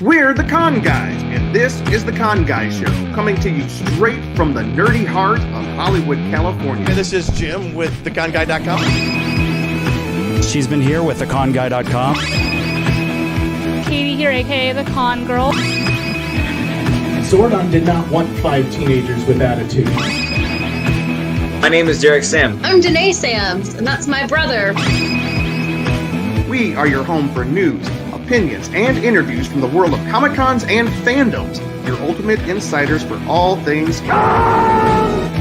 We're the Con Guys, and this is the Con Guys Show, coming to you straight from the nerdy heart of Hollywood, California. And this is Jim with theconguy.com. She's been here with theconguy.com. Katie here, aka the Con Girl. Zordon did not want 5 teenagers with attitude. My name is Derek Sam. I'm Danae Sams, and that's my brother. We are your home for news, opinions, and interviews from the world of Comic-Cons and fandoms. Your ultimate insiders for all things con.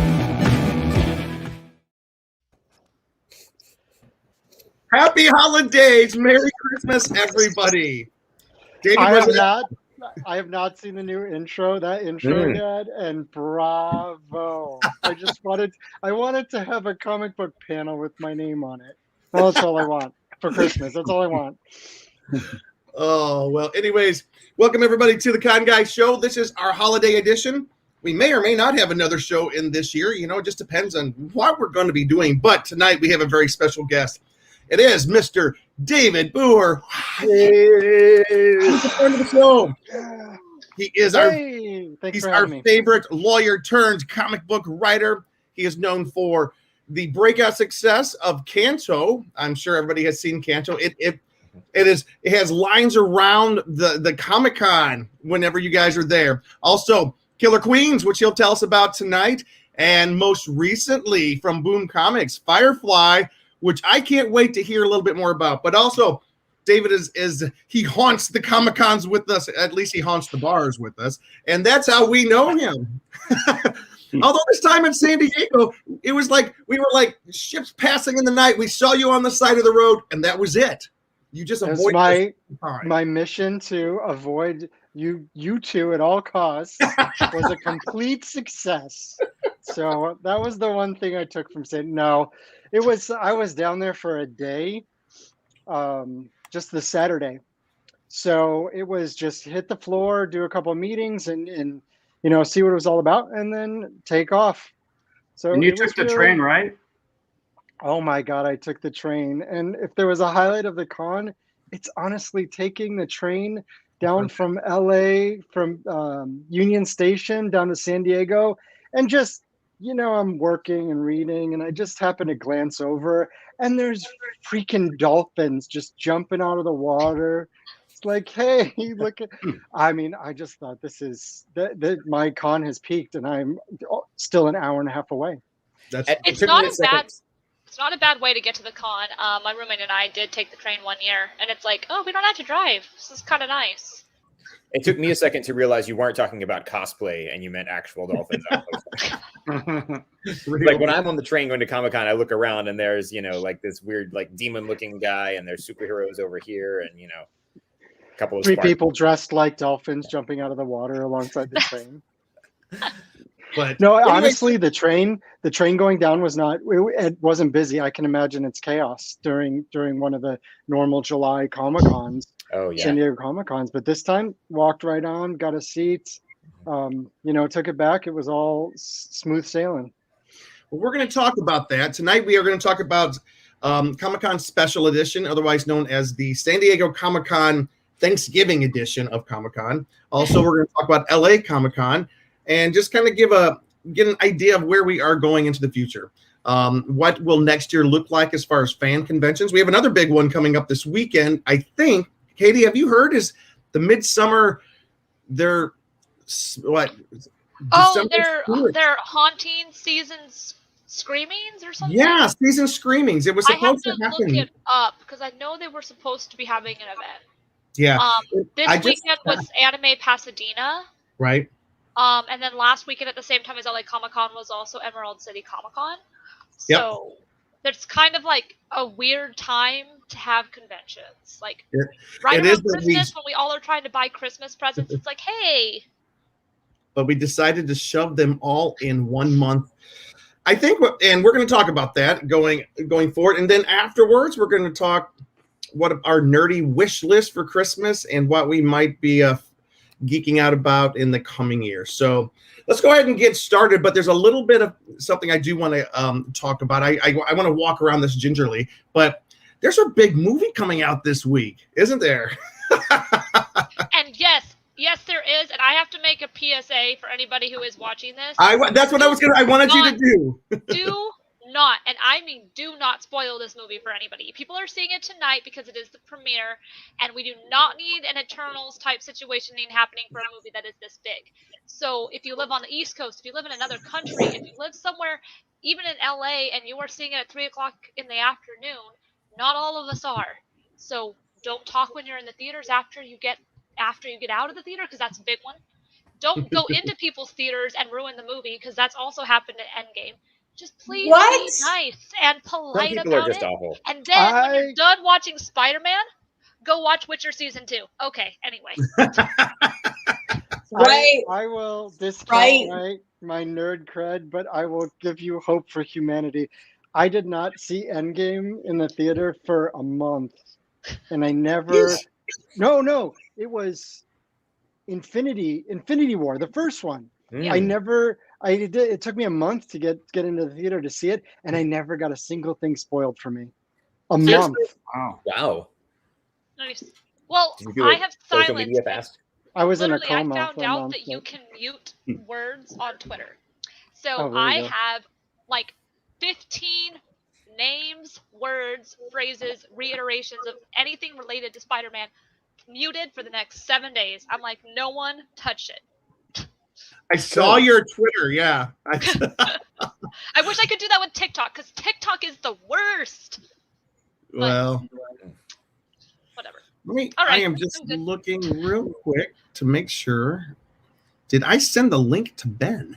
Happy holidays! Merry Christmas, everybody! David, I have not seen the new intro, that intro yet, and bravo! I wanted to have a comic book panel with my name on it. Well, that's all I want for Christmas. That's all I want. Oh, well, anyways, welcome everybody to the Con Guy Show. This is our holiday edition. We may or may not have another show in this year. You know, it just depends on what we're going to be doing. But tonight we have a very special guest. It is Mr. David Booher. Hey. He's the friend of the show. He is our favorite lawyer turned comic book writer. He is known for the breakout success of Canto. I'm sure everybody has seen Canto. It has lines around the Comic-Con whenever you guys are there. Also, Killer Queens, which he'll tell us about tonight. And most recently from Boom Comics, Firefly, which I can't wait to hear a little bit more about. But also, David he haunts the Comic-Cons with us. At least he haunts the bars with us. And that's how we know him. Although this time in San Diego, it was like we were like ships passing in the night. We saw you on the side of the road, and that was it. You just avoid my mission to avoid you two at all costs was a complete success. So that was the one thing I took from saying no. I was down there for a day, just the Saturday. So it was just hit the floor, do a couple of meetings, and see what it was all about, and then take off. So and you took the train, right? Oh my God, I took the train. And if there was a highlight of the con, it's honestly taking the train down from L.A., from Union Station down to San Diego. And just, I'm working and reading, and I just happen to glance over, and there's freaking dolphins just jumping out of the water. It's like, hey, look at, I just thought this is, my con has peaked, and I'm still an hour and a half away. It's not a bad way to get to the con. My roommate and I did take the train one year, and it's like, oh, we don't have to drive. This is kind of nice. It took me a second to realize you weren't talking about cosplay and you meant actual dolphins. Like when I'm on the train going to Comic-Con, I look around and there's, like this weird, like demon-looking guy, and there's superheroes over here, and a couple of 3 people dressed like dolphins jumping out of the water alongside the train. But no, honestly, the train going down was it wasn't busy. I can imagine it's chaos during one of the normal July Comic-Cons. Oh yeah, San Diego Comic-Cons. But this time, walked right on, got a seat. Took it back. It was all smooth sailing. Well, we're going to talk about that tonight. We are going to talk about Comic-Con Special Edition, otherwise known as the San Diego Comic-Con Thanksgiving Edition of Comic-Con. Also, we're going to talk about L.A. Comic-Con, and just kind of get an idea of where we are going into the future. What will next year look like as far as fan conventions? We have another big one coming up this weekend. I think, Katie, have you heard? Is the Midsummer? They're haunting seasons screamings or something. Yeah, season screamings. It was supposed to happen. I have to look it up because I know they were supposed to be having an event. Yeah. This weekend was Anime Pasadena. Right. And then last weekend at the same time as LA Comic-Con was also Emerald City Comic-Con. So it's kind of like a weird time to have conventions. Like around Christmas when we all are trying to buy Christmas presents, it's like, hey. But we decided to shove them all in 1 month. I think, and we're going to talk about that going forward. And then afterwards, we're going to talk what our nerdy wish list for Christmas and what we might be geeking out about in the coming year. So let's go ahead and get started. But there's a little bit of something I do want to talk about. I want to walk around this gingerly. But there's a big movie coming out this week, isn't there? And yes, there is, and I have to make a PSA for anybody who is watching this. That's what I wanted you to do. Do not, and I mean do not spoil this movie for anybody. People are seeing it tonight because it is the premiere, and we do not need an Eternals type situation happening for a movie that is this big. So if you live on the East Coast, if you live in another country, if you live somewhere, even in LA, and you are seeing it at 3 o'clock in the afternoon, not all of us are. So don't talk when you're in the theaters after you get out of the theater, because that's a big one. Don't go into people's theaters and ruin the movie, because that's also happened at Endgame. Just please be nice and polite about it. Awful. And then when you're done watching Spider-Man, go watch Witcher season 2. Okay, anyway. Right. I will discount my nerd cred, but I will give you hope for humanity. I did not see Endgame in the theater for a month, and I never. No, it was Infinity War, the first one. It took me a month to get into the theater to see it, and I never got a single thing spoiled for me. Month. Wow. Nice. Well, I have silenced. I was in a Literally, coma. I found out that you can mute words on Twitter. So I have like 15 names, words, phrases, reiterations of anything related to Spider-Man muted for the next 7 days. I'm like, no one touch it. I saw your Twitter, yeah. I wish I could do that with TikTok, because TikTok is the worst. Well, whatever. I am just looking real quick to make sure. Did I send the link to Ben?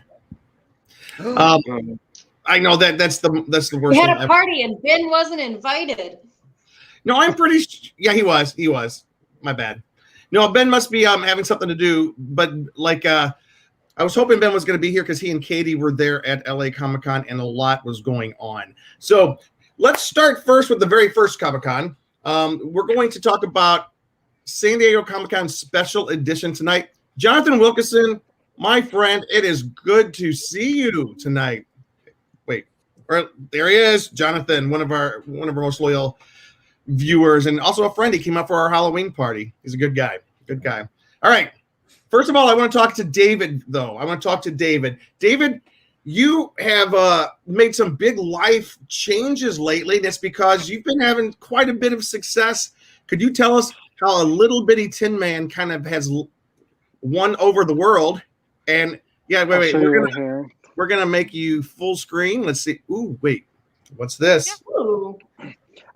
I know that's the worst. We had a party and Ben wasn't invited. No, I'm pretty. Yeah, he was. My bad. No, Ben must be having something to do. But I was hoping Ben was going to be here because he and Katie were there at LA Comic-Con and a lot was going on. So let's start first with the very first Comic-Con. We're going to talk about San Diego Comic-Con special edition tonight. Jonathan Wilkinson, my friend, it is good to see you tonight. Wait, there he is, Jonathan, one of our most loyal viewers and also a friend. He came out for our Halloween party. He's a good guy. All right. First of all, I want to talk to David, though. David, you have made some big life changes lately, and it's because you've been having quite a bit of success. Could you tell us how a little bitty Tin Man kind of has won over the world? And yeah, wait. We're gonna make you full screen. Let's see. Ooh, wait. What's this? Ooh.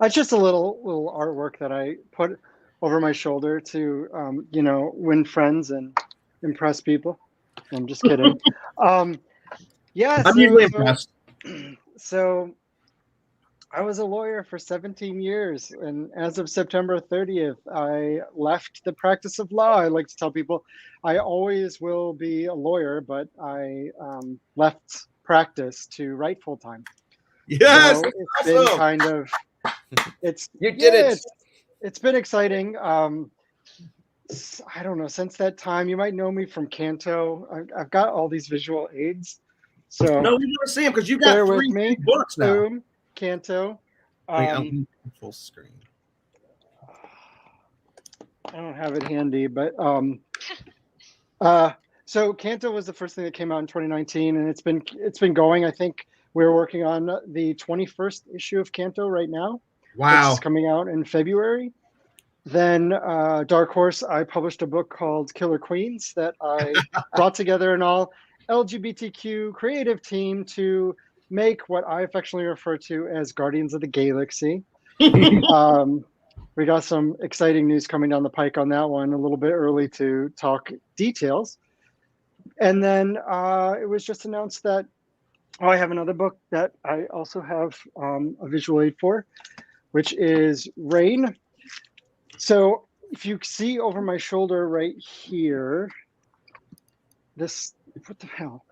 It's just a little artwork that I put over my shoulder to, win friends and impress people. I'm just kidding. Yeah, I'm usually impressed. So I was a lawyer for 17 years, and as of September 30th, I left the practice of law. I like to tell people I always will be a lawyer, but I left practice to write full time. Yes, so it's been kind of. You did it. It's been exciting. I don't know. Since that time, you might know me from Canto. I've got all these visual aids. So no, we want to see them because you got 3 books now. Boom, Canto. Wait, full screen. I don't have it handy, but so Canto was the first thing that came out in 2019, and it's been going. I think we're working on the 21st issue of Canto right now. Wow. It's coming out in February. Then Dark Horse, I published a book called Killer Queens that I brought together an all LGBTQ creative team to make what I affectionately refer to as Guardians of the Galaxy. We got some exciting news coming down the pike on that one, a little bit early to talk details. And then it was just announced that I have another book that I also have a visual aid for, which is Rain. So if you see over my shoulder right here, this, what the hell?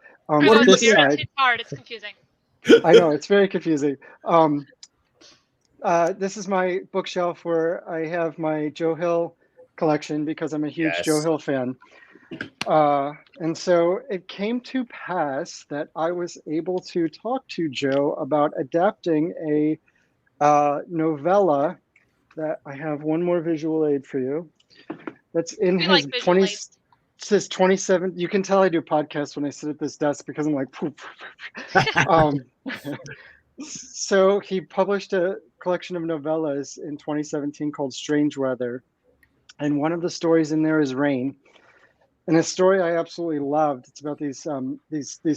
This side. It's hard, it's confusing. I know, it's very confusing. This is my bookshelf where I have my Joe Hill collection because I'm a huge Joe Hill fan. And so it came to pass that I was able to talk to Joe about adapting a novella that I have one more visual aid for you. That's in We his like visual 20. aids. Says 27. You can tell I do podcasts when I sit at this desk because I'm like, poop. So he published a collection of novellas in 2017 called Strange Weather. And one of the stories in there is Rain. And a story I absolutely loved. It's about these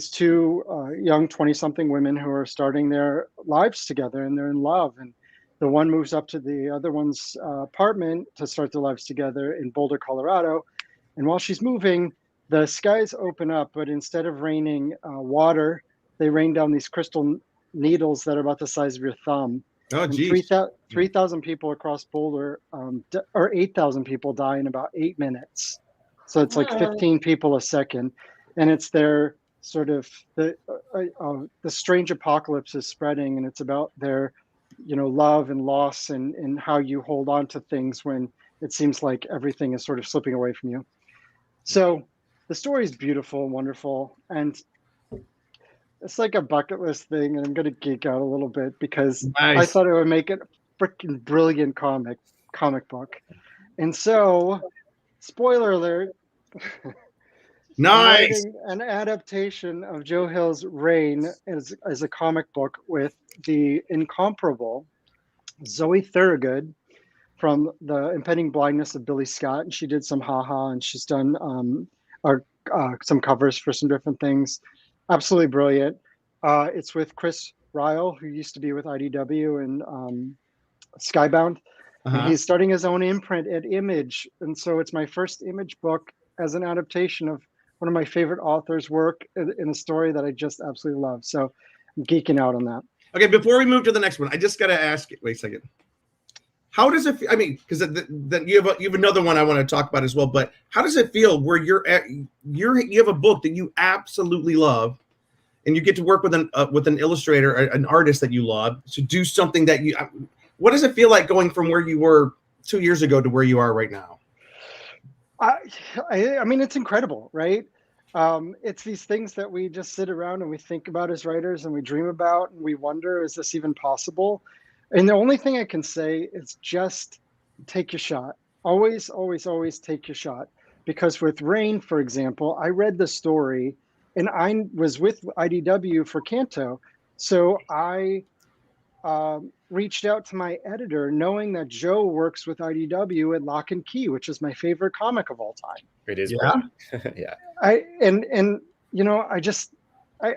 two young 20-something women who are starting their lives together, and they're in love. And the one moves up to the other one's apartment to start their lives together in Boulder, Colorado. And while she's moving, the skies open up, but instead of raining water, they rain down these crystal needles that are about the size of your thumb. Oh, and geez. 3,000 people across Boulder, or 8,000 people die in about 8 minutes. So it's like 15 people a second. And it's their sort of, the strange apocalypse is spreading, and it's about their, love and loss and how you hold on to things when it seems like everything is sort of slipping away from you. So the story is beautiful and wonderful, and it's like a bucket list thing, and I'm going to geek out a little bit because I thought it would make it a freaking brilliant comic book. And so, spoiler alert, nice. I'm writing an adaptation of Joe Hill's Rain as a comic book with the incomparable Zoe Thorogood from The Impending Blindness of Billy Scott, and she did some haha, and she's done some covers for some different things. Absolutely brilliant. It's with Chris Ryle, who used to be with IDW and Skybound. And he's starting his own imprint at Image, and so it's my first Image book as an adaptation of one of my favorite authors' work in a story that I just absolutely love. So I'm geeking out on that. Okay, before we move to the next one, I just got to ask. Wait a second. How does it feel? I mean, because then you have another one I want to talk about as well. But how does it feel where you have a book that you absolutely love, and you get to work with an illustrator, an artist that you love, to do something that you? What does it feel like going from where you were 2 years ago to where you are right now? I mean, it's incredible, right? It's these things that we just sit around and we think about as writers, and we dream about, and we wonder, is this even possible? And the only thing I can say is just take your shot. Always, always, always take your shot. Because with Rain, for example, I read the story and I was with IDW for Canto. So I reached out to my editor knowing that Joe works with IDW at Lock and Key, which is my favorite comic of all time. It is. Yeah.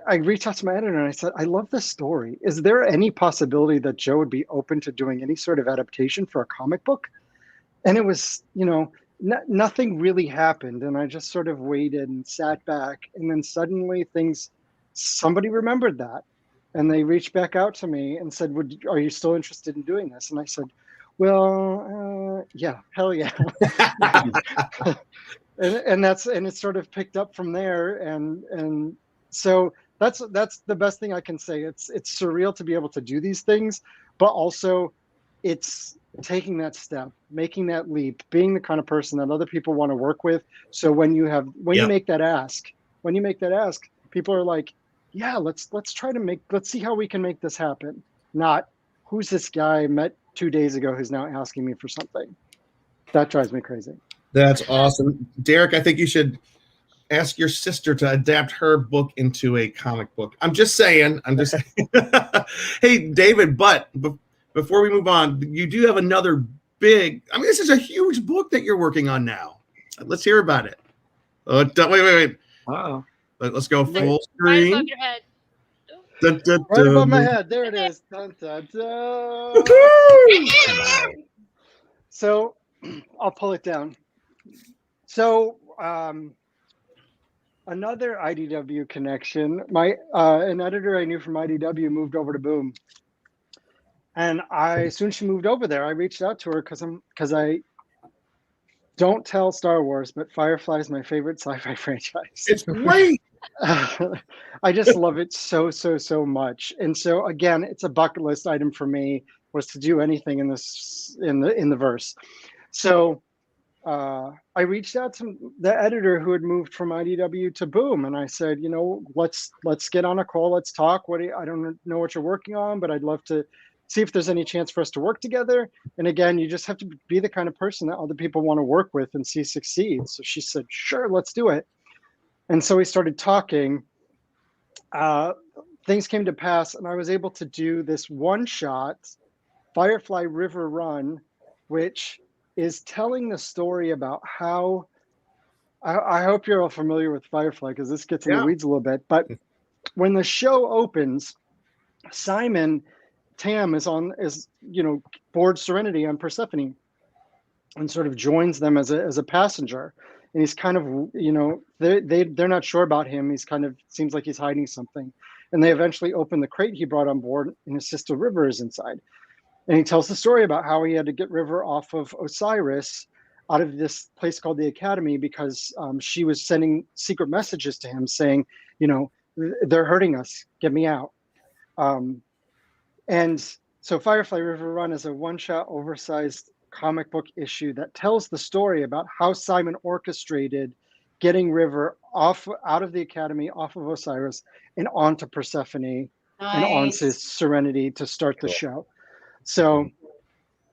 I reached out to my editor and I said, I love this story. Is there any possibility that Joe would be open to doing any sort of adaptation for a comic book? And it was, nothing really happened. And I just sort of waited and sat back. And then suddenly somebody remembered that. And they reached back out to me and said, are you still interested in doing this? And I said, well, yeah, hell yeah. and it sort of picked up from there. And so that's the best thing I can say. It's surreal to be able to do these things, but also it's taking that step, making that leap, being the kind of person that other people want to work with. So when you make that ask, people are like, yeah, let's see how we can make this happen. Not who's this guy I met 2 days ago who's now asking me for something. That drives me crazy. That's awesome. Derek, I think you should ask your sister to adapt her book into a comic book. I'm just saying. Hey, David, but before we move on, you do have another this is a huge book that you're working on now. Let's hear about it. Wait. Uh-oh. Let's go full Right screen. above your head. Dun, dun, Right above my dun. head. There it is. Dun, dun, dun. So I'll pull it down. So another IDW connection. An editor I knew from IDW moved over to Boom. And as soon as she moved over there, I reached out to her because I don't tell Star Wars, but Firefly is my favorite sci-fi franchise. It's great. I just love it so much. And so again, it's a bucket list item for me, was to do anything in the verse. So I reached out to the editor who had moved from IDW to Boom, and I said, let's get on a call, let's talk. I don't know what you're working on, but I'd love to see if there's any chance for us to work together. And again, you just have to be the kind of person that other people want to work with and see succeed. So she said, sure, let's do it. And so we started talking. Things came to pass, and I was able to do this one-shot Firefly River Run, which is telling the story about how, I hope you're all familiar with Firefly, because this gets in the weeds a little bit, but when the show opens, Simon Tam is board Serenity on Persephone and sort of joins them as a passenger. And he's kind of, they're not sure about him. He's kind of, seems like he's hiding something. And they eventually open the crate he brought on board, and his sister River is inside. And he tells the story about how he had to get River off of Osiris, out of this place called the Academy, because she was sending secret messages to him saying, they're hurting us, get me out. And so Firefly River Run is a one-shot, oversized comic book issue that tells the story about how Simon orchestrated getting River out of the Academy, off of Osiris, and onto Persephone and onto Serenity to start the show. So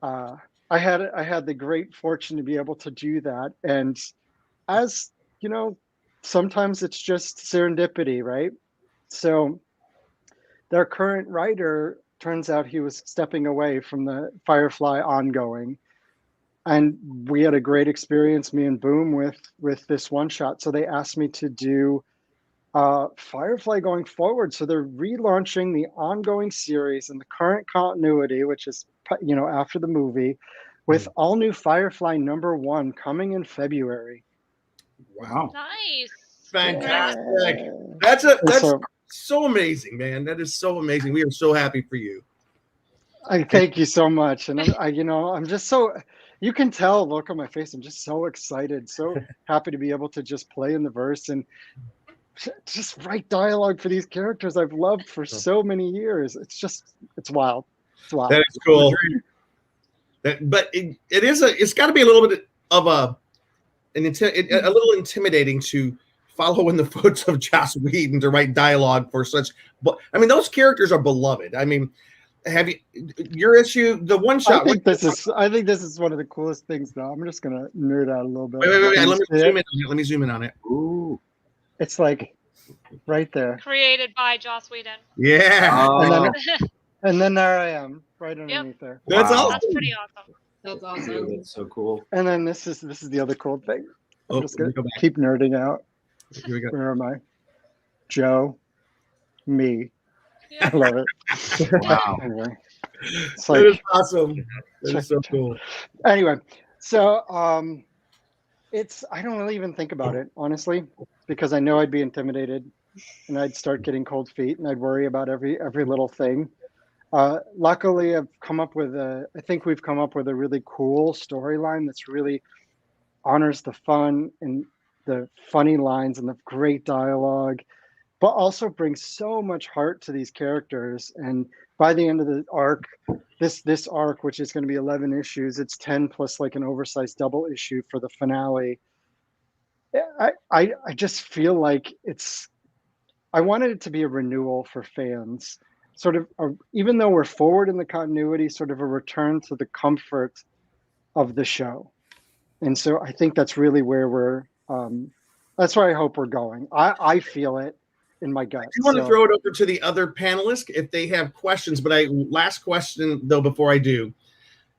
I had the great fortune to be able to do that. And as you know, sometimes it's just serendipity, right? So their current writer, turns out he was stepping away from the Firefly ongoing. And we had a great experience, me and Boom, with this one shot. So they asked me to do Firefly going forward. So they're relaunching the ongoing series in the current continuity, which is, after the movie, with all new Firefly #1 coming in February. Wow. Nice. Fantastic. That's so amazing, man. That is so amazing. We are so happy for you. I thank you so much. And I'm just so, you can tell, look on my face, I'm just so excited, so happy to be able to just play in the verse and just write dialogue for these characters I've loved for so many years. It's wild. It's wild. That is cool. But it's got to be a little bit of a little intimidating to follow in the footsteps of Joss Whedon to write dialogue for such. But I mean, those characters are beloved. I mean, have you your issue the one shot? I think this is one of the coolest things, though. I'm just gonna nerd out a little bit. Wait. Let me zoom in on it. Ooh, it's like right there. Created by Joss Whedon. Yeah. And then there I am, right underneath there. That's awesome. That's pretty awesome. That's awesome. That's so cool. And then this is the other cool thing. I'm just gonna go back. keep nerding out. Here we go. Where am I? Me. Yeah. I love it. Wow. Anyway, it's That is awesome. That is so cool. Anyway, so I don't really even think about it, honestly, because I know I'd be intimidated and I'd start getting cold feet and I'd worry about every little thing. Luckily, I think we've come up with a really cool storyline that's really honors the fun and the funny lines and the great dialogue, but also brings so much heart to these characters. And by the end of the arc, this arc, which is going to be 11 issues, it's 10 plus like an oversized double issue for the finale. I just feel like I wanted it to be a renewal for fans, sort of, even though we're forward in the continuity, sort of a return to the comfort of the show. And so I think that's really that's where I hope we're going. I feel it in my gut. I do want to throw it over to the other panelists if they have questions, but last question though before I do.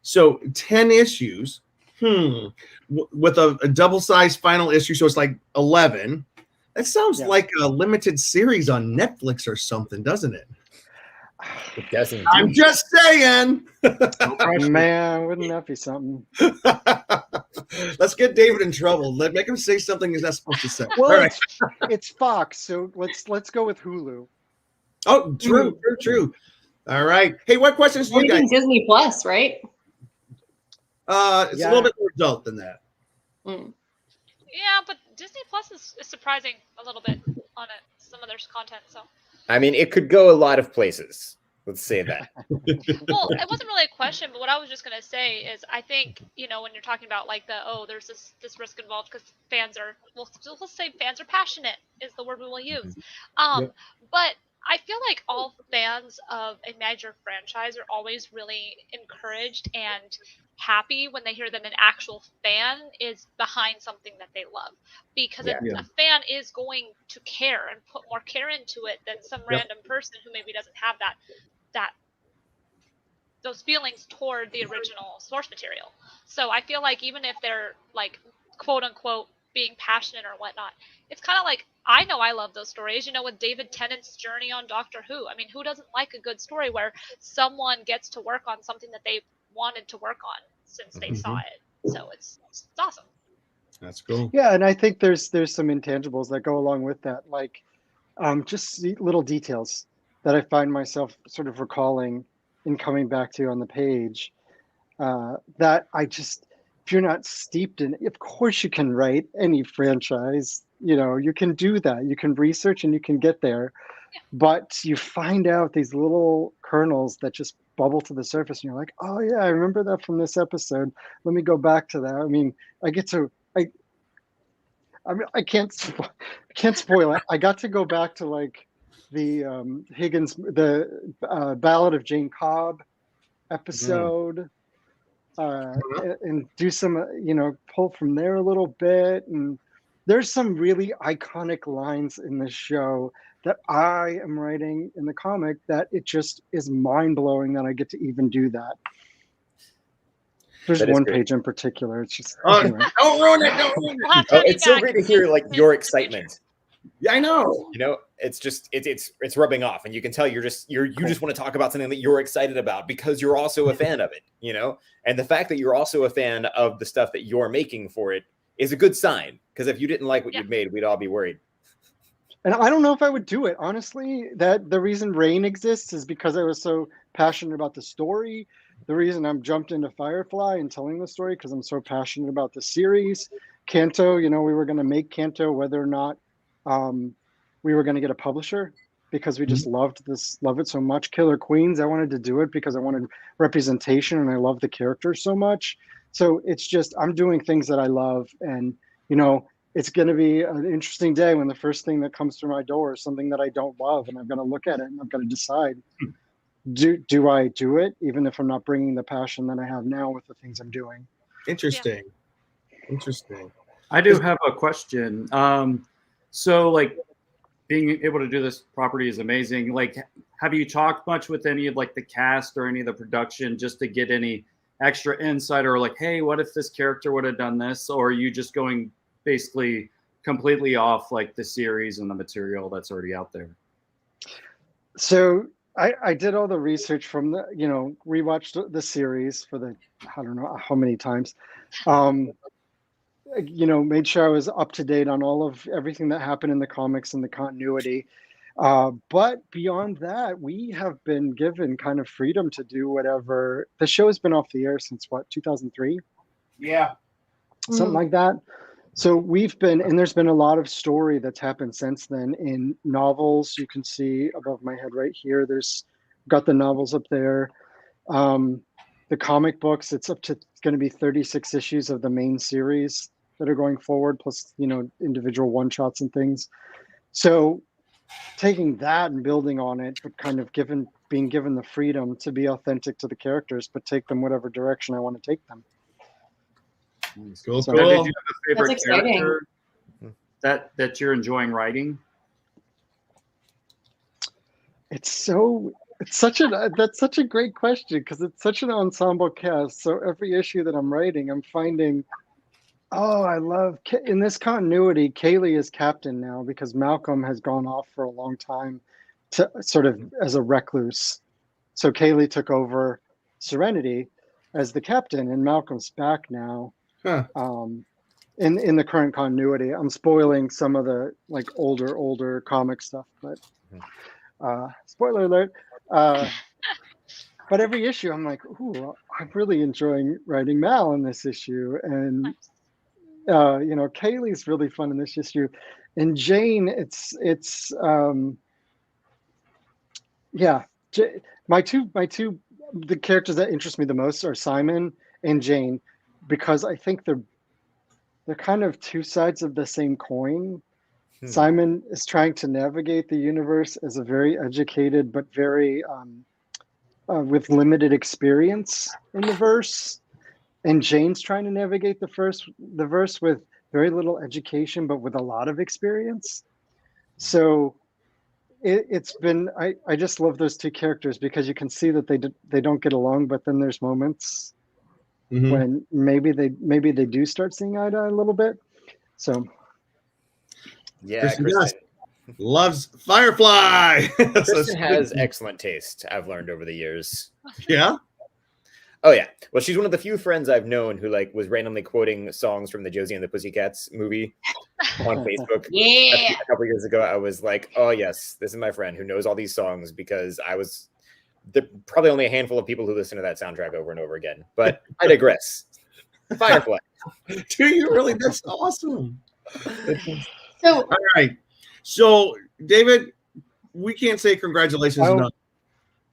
So 10 issues, with a double-sized final issue, so it's like 11. That sounds like a limited series on Netflix or something, doesn't it? It doesn't. I'm just saying. Man, wouldn't that be something? Let's get David in trouble. Make him say something he's not supposed to say. Well, all right. It's Fox, so let's go with Hulu. Oh, true. All right. Hey, what questions do you guys? Disney Plus, right? It's a little bit more adult than that. Yeah, but Disney Plus is surprising a little bit on some of their content. So I mean, it could go a lot of places. Let's say that. Well, it wasn't really a question, but what I was just going to say is I think, when you're talking about like there's this risk involved because fans are, we'll say fans are passionate is the word we will use. But I feel like all fans of a major franchise are always really encouraged and happy when they hear that an actual fan is behind something that they love, because Yeah. a fan is going to care and put more care into it than some random person who maybe doesn't have that those feelings toward the original source material. So I feel like even if they're like quote unquote being passionate or whatnot, it's kind of like, I know I love those stories, with David Tennant's journey on Doctor Who. I mean, who doesn't like a good story where someone gets to work on something that they wanted to work on since they saw it? So it's awesome. That's cool. Yeah, and I think there's some intangibles that go along with that, like just little details that I find myself sort of recalling and coming back to on the page, that if you're not steeped in it, of course you can write any franchise, you can do that, you can research and you can get there, but you find out these little kernels that just bubble to the surface and you're like, oh yeah, I remember that from this episode, let me go back to that. I mean, I can't spoil it. I got to go back to like the Higgins, the Ballad of Jane Cobb episode, and do some, pull from there a little bit. And there's some really iconic lines in this show that I am writing in the comic that it just is mind blowing that I get to even do that. There's one page in particular. It's just anyway. Don't ruin it. Don't ruin it. It's so great to hear like your excitement. Yeah, I know. It's just it's rubbing off, and you can tell you just want to talk about something that you're excited about because you're also a fan of it. And the fact that you're also a fan of the stuff that you're making for it is a good sign. Because if you didn't like what you'd made, we'd all be worried. And I don't know if I would do it, honestly. That the reason Rain exists is because I was so passionate about the story. The reason I'm jumped into Firefly and telling the story because I'm so passionate about the series. Kanto, we were going to make Kanto whether or not we were going to get a publisher because we just love it so much. Killer Queens, I wanted to do it because I wanted representation and I love the characters so much. So it's just, I'm doing things that I love, and it's going to be an interesting day when the first thing that comes through my door is something that I don't love, and I'm going to look at it and I'm going to decide, do I do it even if I'm not bringing the passion that I have now with the things I'm doing? Interesting. I do have a question. So like being able to do this property is amazing. Like, have you talked much with any of like the cast or any of the production just to get any extra insight, or like, hey, what if this character would have done this? Or are you just going basically completely off like the series and the material that's already out there? So I did all the research from the, rewatched the series for the, I don't know how many times, made sure I was up to date on all of everything that happened in the comics and the continuity. But beyond that, we have been given kind of freedom to do whatever. The show has been off the air since 2003? Yeah. Something like that. So we've been, and there's been a lot of story that's happened since then in novels. You can see above my head right here, got the novels up there. The comic books, it's going to be 36 issues of the main series that are going forward, plus, individual one-shots and things. So taking that and building on it, but kind of being given the freedom to be authentic to the characters, but take them whatever direction I want to take them. Cool. So did you have a favorite That's exciting. character that you're enjoying writing? That's such a great question because it's such an ensemble cast. So every issue that I'm writing, I'm finding, I love in this continuity, Kaylee is captain now because Malcolm has gone off for a long time to sort of as a recluse. So Kaylee took over Serenity as the captain, and Malcolm's back now. Huh. In the current continuity. I'm spoiling some of the like older comic stuff, but spoiler alert. But every issue I'm like, ooh, I'm really enjoying writing Mal in this issue, and Kaylee's really fun in this issue, and Jane, my two the characters that interest me the most are Simon and Jane, because I think they're kind of two sides of the same coin. Simon is trying to navigate the universe as a very educated but very with limited experience in the verse, and Jane's trying to navigate the verse with very little education but with a lot of experience. So it's been I just love those two characters because you can see that they don't get along, but then there's moments when maybe they do start seeing eye to eye a little bit. So yeah, Kristen loves Firefly. Kristen has excellent taste, I've learned over the years. Yeah. Oh yeah. Well, she's one of the few friends I've known who like was randomly quoting songs from the Josie and the Pussycats movie on Facebook. Yeah. A couple years ago, I was like, "Oh yes, this is my friend who knows all these songs," because there probably only a handful of people who listen to that soundtrack over and over again. But I digress. Firefly. Do you really? That's awesome. So All right. So, David, we can't say congratulations Oh. enough.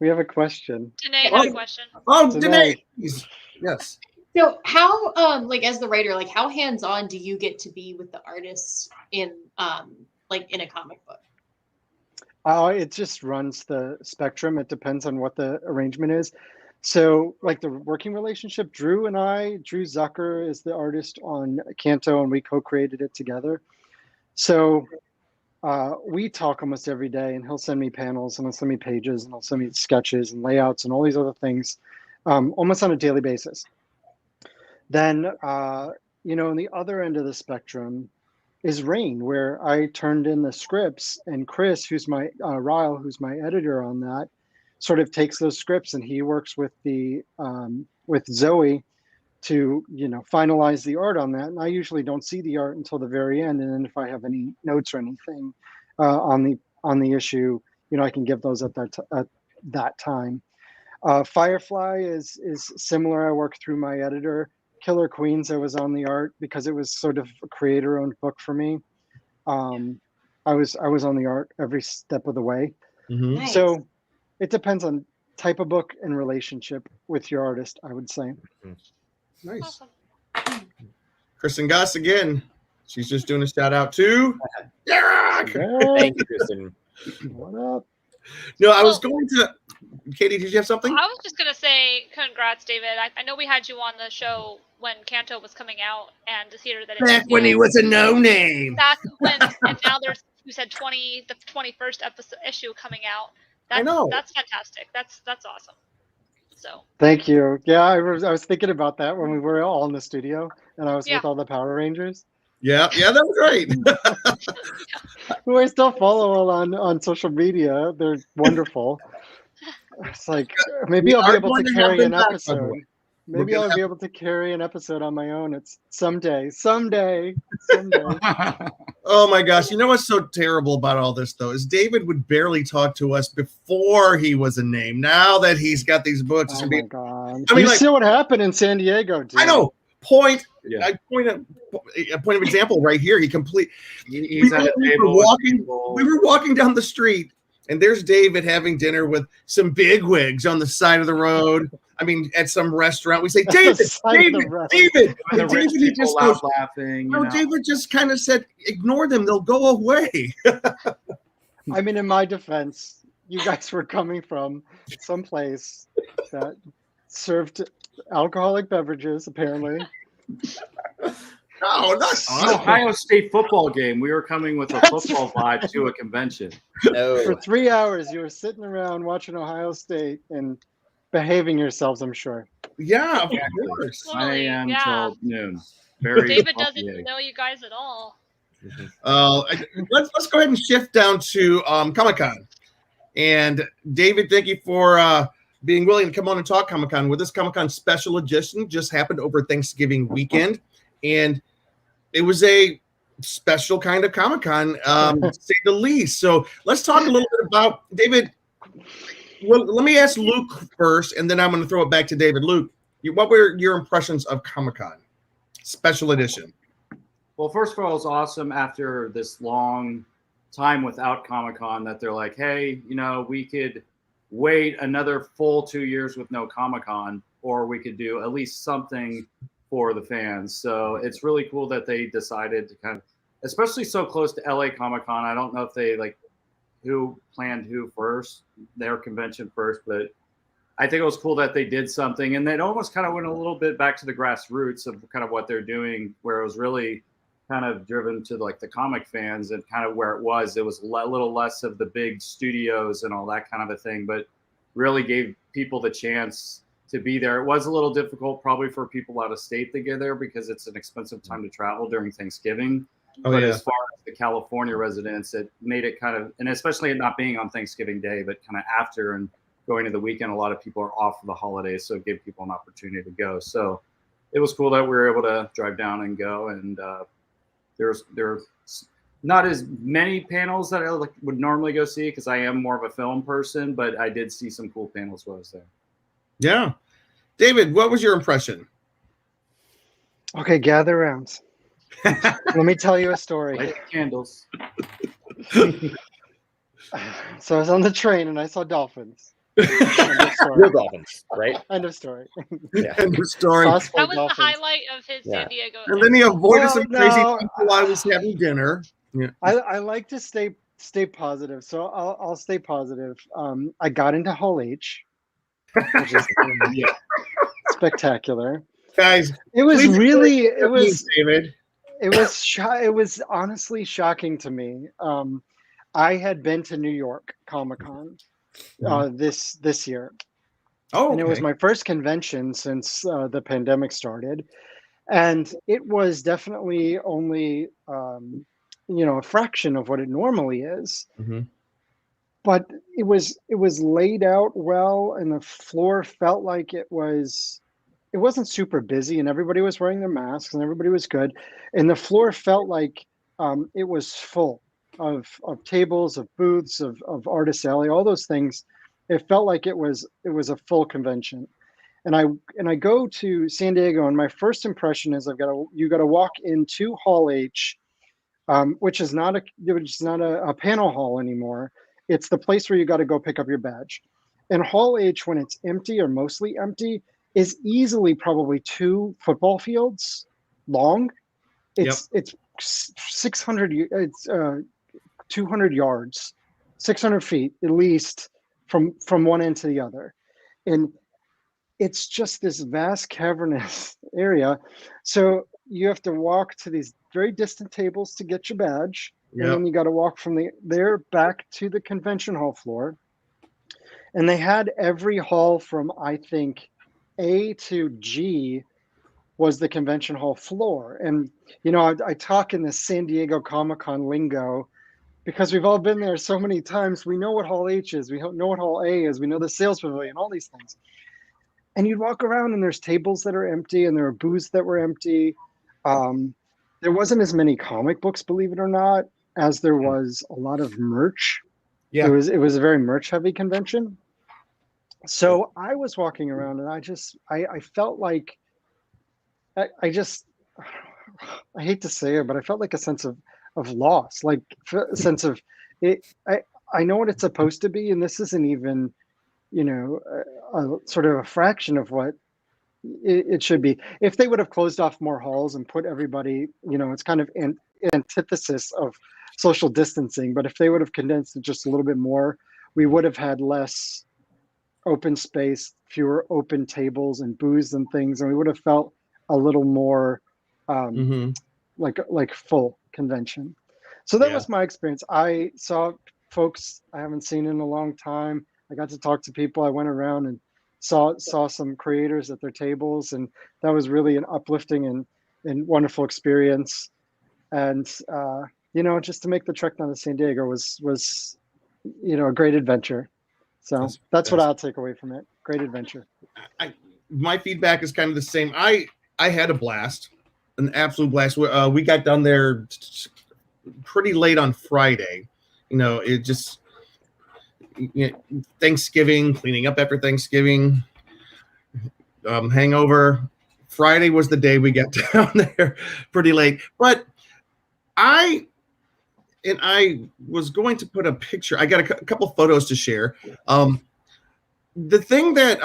we have a question. Danae had a question. Oh, Danae. Danae. Please. Yes. So how, like as the writer, like how hands-on do you get to be with the artists in, like in a comic book? It just runs the spectrum. It depends on what the arrangement is. So, like the working relationship, Drew Zucker is the artist on Canto, and we co-created it together. So we talk almost every day, and he'll send me panels, and he'll send me pages, and he'll send me sketches and layouts and all these other things, almost on a daily basis. Then, on the other end of the spectrum is Rain, where I turned in the scripts, and Chris, who's my Ryle, who's my editor on that, sort of takes those scripts and he works with with Zoe to finalize the art on that. And I usually don't see the art until the very end, and then if I have any notes or anything on the issue, I can give those at that time. Firefly is similar. I work through my editor. Killer Queens, I was on the art because it was sort of a creator-owned book for me. I was on the art every step of the way. Nice. So it depends on type of book and relationship with your artist, I would say. Nice. Awesome. Kristen Goss again. She's just doing a shout out to Derek. Thank you, Kristen. What up? No, I was going to. Katie, did you have something? I was just gonna say congrats, David. I know we had you on the show when Canto was coming out, and to hear that Back when he was a no name. back when, and now there's, you said the 21st issue coming out. I know. That's fantastic. That's awesome. So Thank you. Yeah, I was thinking about that when we were all in the studio and I was with all the Power Rangers, Yeah, that was great. who I still follow on social media. They're wonderful. It's like maybe I'll be able to carry an episode. Maybe I'll be able to carry an episode on my own. It's someday. Oh my gosh. You know what's so terrible about all this though is David would barely talk to us before he was a name. Now that he's got these books, it's Oh gonna my god! I mean, You like- see what happened in San Diego, dude. I know. Point. Yeah. A point of example right here. He's We at a were table with walking- people. We were walking down the street, and there's David having dinner with some bigwigs on the side of the road. I mean, at some restaurant. We say, David, Side of the road. David. And the And rich David, he people just out goes, laughing. no, David just kind of said, ignore them. They'll go away. I mean, in my defense, you guys were coming from someplace that served alcoholic beverages, apparently. No, not An Ohio State football game. We were coming with a football vibe to a convention. No. For 3 hours, you were sitting around watching Ohio State and behaving yourselves, I'm sure. Yeah, of course. 9 a.m. Yeah. till noon. Very David coffee doesn't egg. know you guys at all. Let's go ahead and shift down to Comic-Con. And David, thank you for being willing to come on and talk Comic-Con with us. Comic-Con special edition just happened over Thanksgiving weekend. And it was a special kind of Comic-Con, to say the least. So let's talk a little bit about, David, well, let me ask Luke first, and then I'm going to throw it back to David. Luke, what were your impressions of Comic-Con special edition? Well, first of all, it's awesome after this long time without Comic-Con that they're like, hey, we could wait another full 2 years with no Comic-Con, or we could do at least something for the fans. So it's really cool that they decided to kind of especially so close to LA Comic-Con. I don't know if they like who planned who first, their convention first, but I think it was cool that they did something, and it almost kind of went a little bit back to the grassroots of kind of what they're doing, where it was really kind of driven to like the comic fans and kind of where it was a little less of the big studios and all that kind of a thing, but really gave people the chance to be there. It was a little difficult probably for people out of state to get there because it's an expensive time to travel during Thanksgiving. But as far as the California residents, it made it kind of, and especially it not being on Thanksgiving Day, but kind of after and going to the weekend, a lot of people are off for the holidays, so it gave people an opportunity to go. So it was cool that we were able to drive down and go. And there's not as many panels that I would normally go see because I am more of a film person, but I did see some cool panels while I was there. Yeah. David, what was your impression? Okay, gather around. Let me tell you a story. Light candles. So I was on the train and I saw dolphins. Real dolphins, right? End of story. Yeah. End of story. That was the highlight of his San Diego. And then he avoided some crazy no. people while I was having dinner. Yeah. I like to stay positive, so I'll stay positive. I got into Hall H, which is spectacular. Guys, it was really David. It was honestly shocking to me. I had been to New York Comic-Con this year. Oh, and it was my first convention since the pandemic started, and it was definitely only a fraction of what it normally is. Mm-hmm. But it was laid out well, and the floor felt like it wasn't super busy, and everybody was wearing their masks, and everybody was good, and the floor felt like it was full of tables, of booths, of artist alley, all those things. It felt like it was a full convention. And I go to San Diego, and my first impression is you got to walk into Hall H, which is not a panel hall anymore. It's the place where you got to go pick up your badge. And Hall H, when it's empty or mostly empty, is easily probably 2 football fields long. It's 600. It's 200 yards, 600 feet at least from one end to the other, and it's just this vast cavernous area. So you have to walk to these very distant tables to get your badge. Yep. And then you got to walk from there back to the convention hall floor. And they had every hall from, I think, A to G was the convention hall floor. And, I talk in the San Diego Comic-Con lingo because we've all been there so many times. We know what Hall H is. We know what Hall A is. We know the sales pavilion, all these things. And you'd walk around and there's tables that are empty and there are booths that were empty. There wasn't as many comic books, believe it or not, as there was a lot of merch. Yeah. It was a very merch heavy convention. So I was walking around and I felt like I hate to say it, but I felt like a sense of loss, like a sense of it. I know what it's supposed to be, and this isn't even, a sort of a fraction of what it should be. If they would have closed off more halls and put everybody, it's kind of an antithesis of social distancing. But if they would have condensed it just a little bit more, we would have had less open space, fewer open tables and booths and things, and we would have felt a little more like full convention. So that was my experience. I saw folks I haven't seen in a long time. I got to talk to people. I went around and saw some creators at their tables, and that was really an uplifting and wonderful experience. And just to make the trek down to San Diego was a great adventure. So that's what I'll take away from it. Great adventure. My feedback is kind of the same. I had a blast, an absolute blast. We got down there pretty late on Friday. It just Thanksgiving, cleaning up after Thanksgiving, hangover. Friday was the day we got down there pretty late. But I was going to put a picture. I got a couple photos to share. The thing that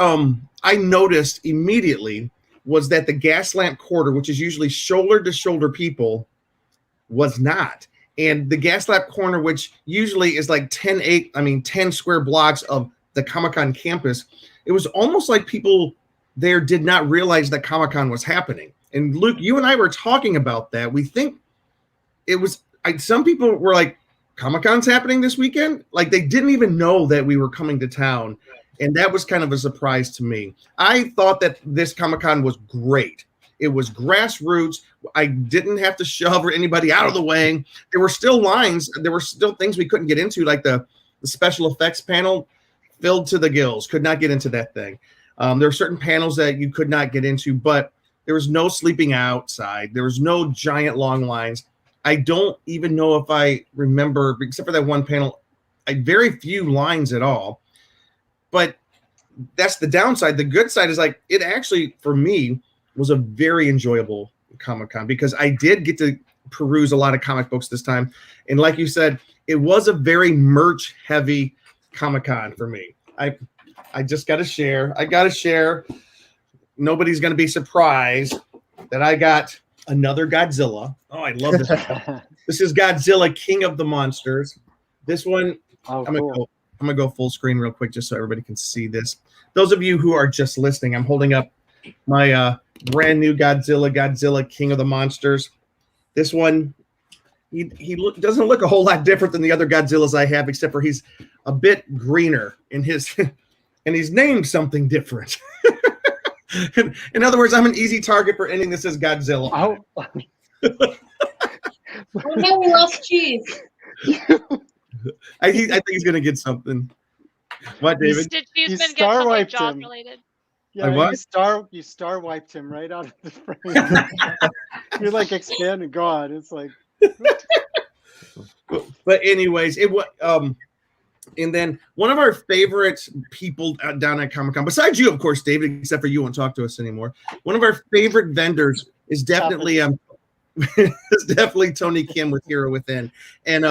I noticed immediately was that the gas lamp quarter, which is usually shoulder to shoulder people, was not. And the Gaslamp Corner, which usually is like 10 square blocks of the Comic-Con campus, it was almost like people there did not realize that Comic-Con was happening. And Luke, you and I were talking about that. We think it was, some people were like, Comic-Con's happening this weekend? Like they didn't even know that we were coming to town. And that was kind of a surprise to me. I thought that this Comic-Con was great. It was grassroots. I didn't have to shove anybody out of the way. There were still lines. There were still things we couldn't get into, like the special effects panel filled to the gills. Could not get into that thing. There were certain panels that you could not get into, but there was no sleeping outside. There was no giant long lines. I don't even know if I remember, except for that one panel, very few lines at all. But that's the downside. The good side is like it actually, for me, was a very enjoyable Comic-Con because I did get to peruse a lot of comic books this time. And like you said, it was a very merch-heavy Comic-Con for me. I just got to share. I got to share. Nobody's going to be surprised that I got another Godzilla. Oh, I love this. This is Godzilla, King of the Monsters. This one, I'm gonna go full screen real quick just so everybody can see this. Those of you who are just listening, I'm holding up my brand new Godzilla, King of the Monsters. This one, he doesn't look a whole lot different than the other Godzillas I have, except for he's a bit greener in his, and he's named something different. In other words, I'm an easy target for anything that says Godzilla. Oh no, we lost cheese. I think he's gonna get something. What, David? Did Cheeseman get something job related? Yeah, you star wiped him right out of the frame. You're like expanding God. It's like. But anyways, it was and then one of our favorite people down at Comic-Con, besides you, of course, David, except for you won't talk to us anymore. One of our favorite vendors is definitely it's definitely Tony Kim with Hero Within. And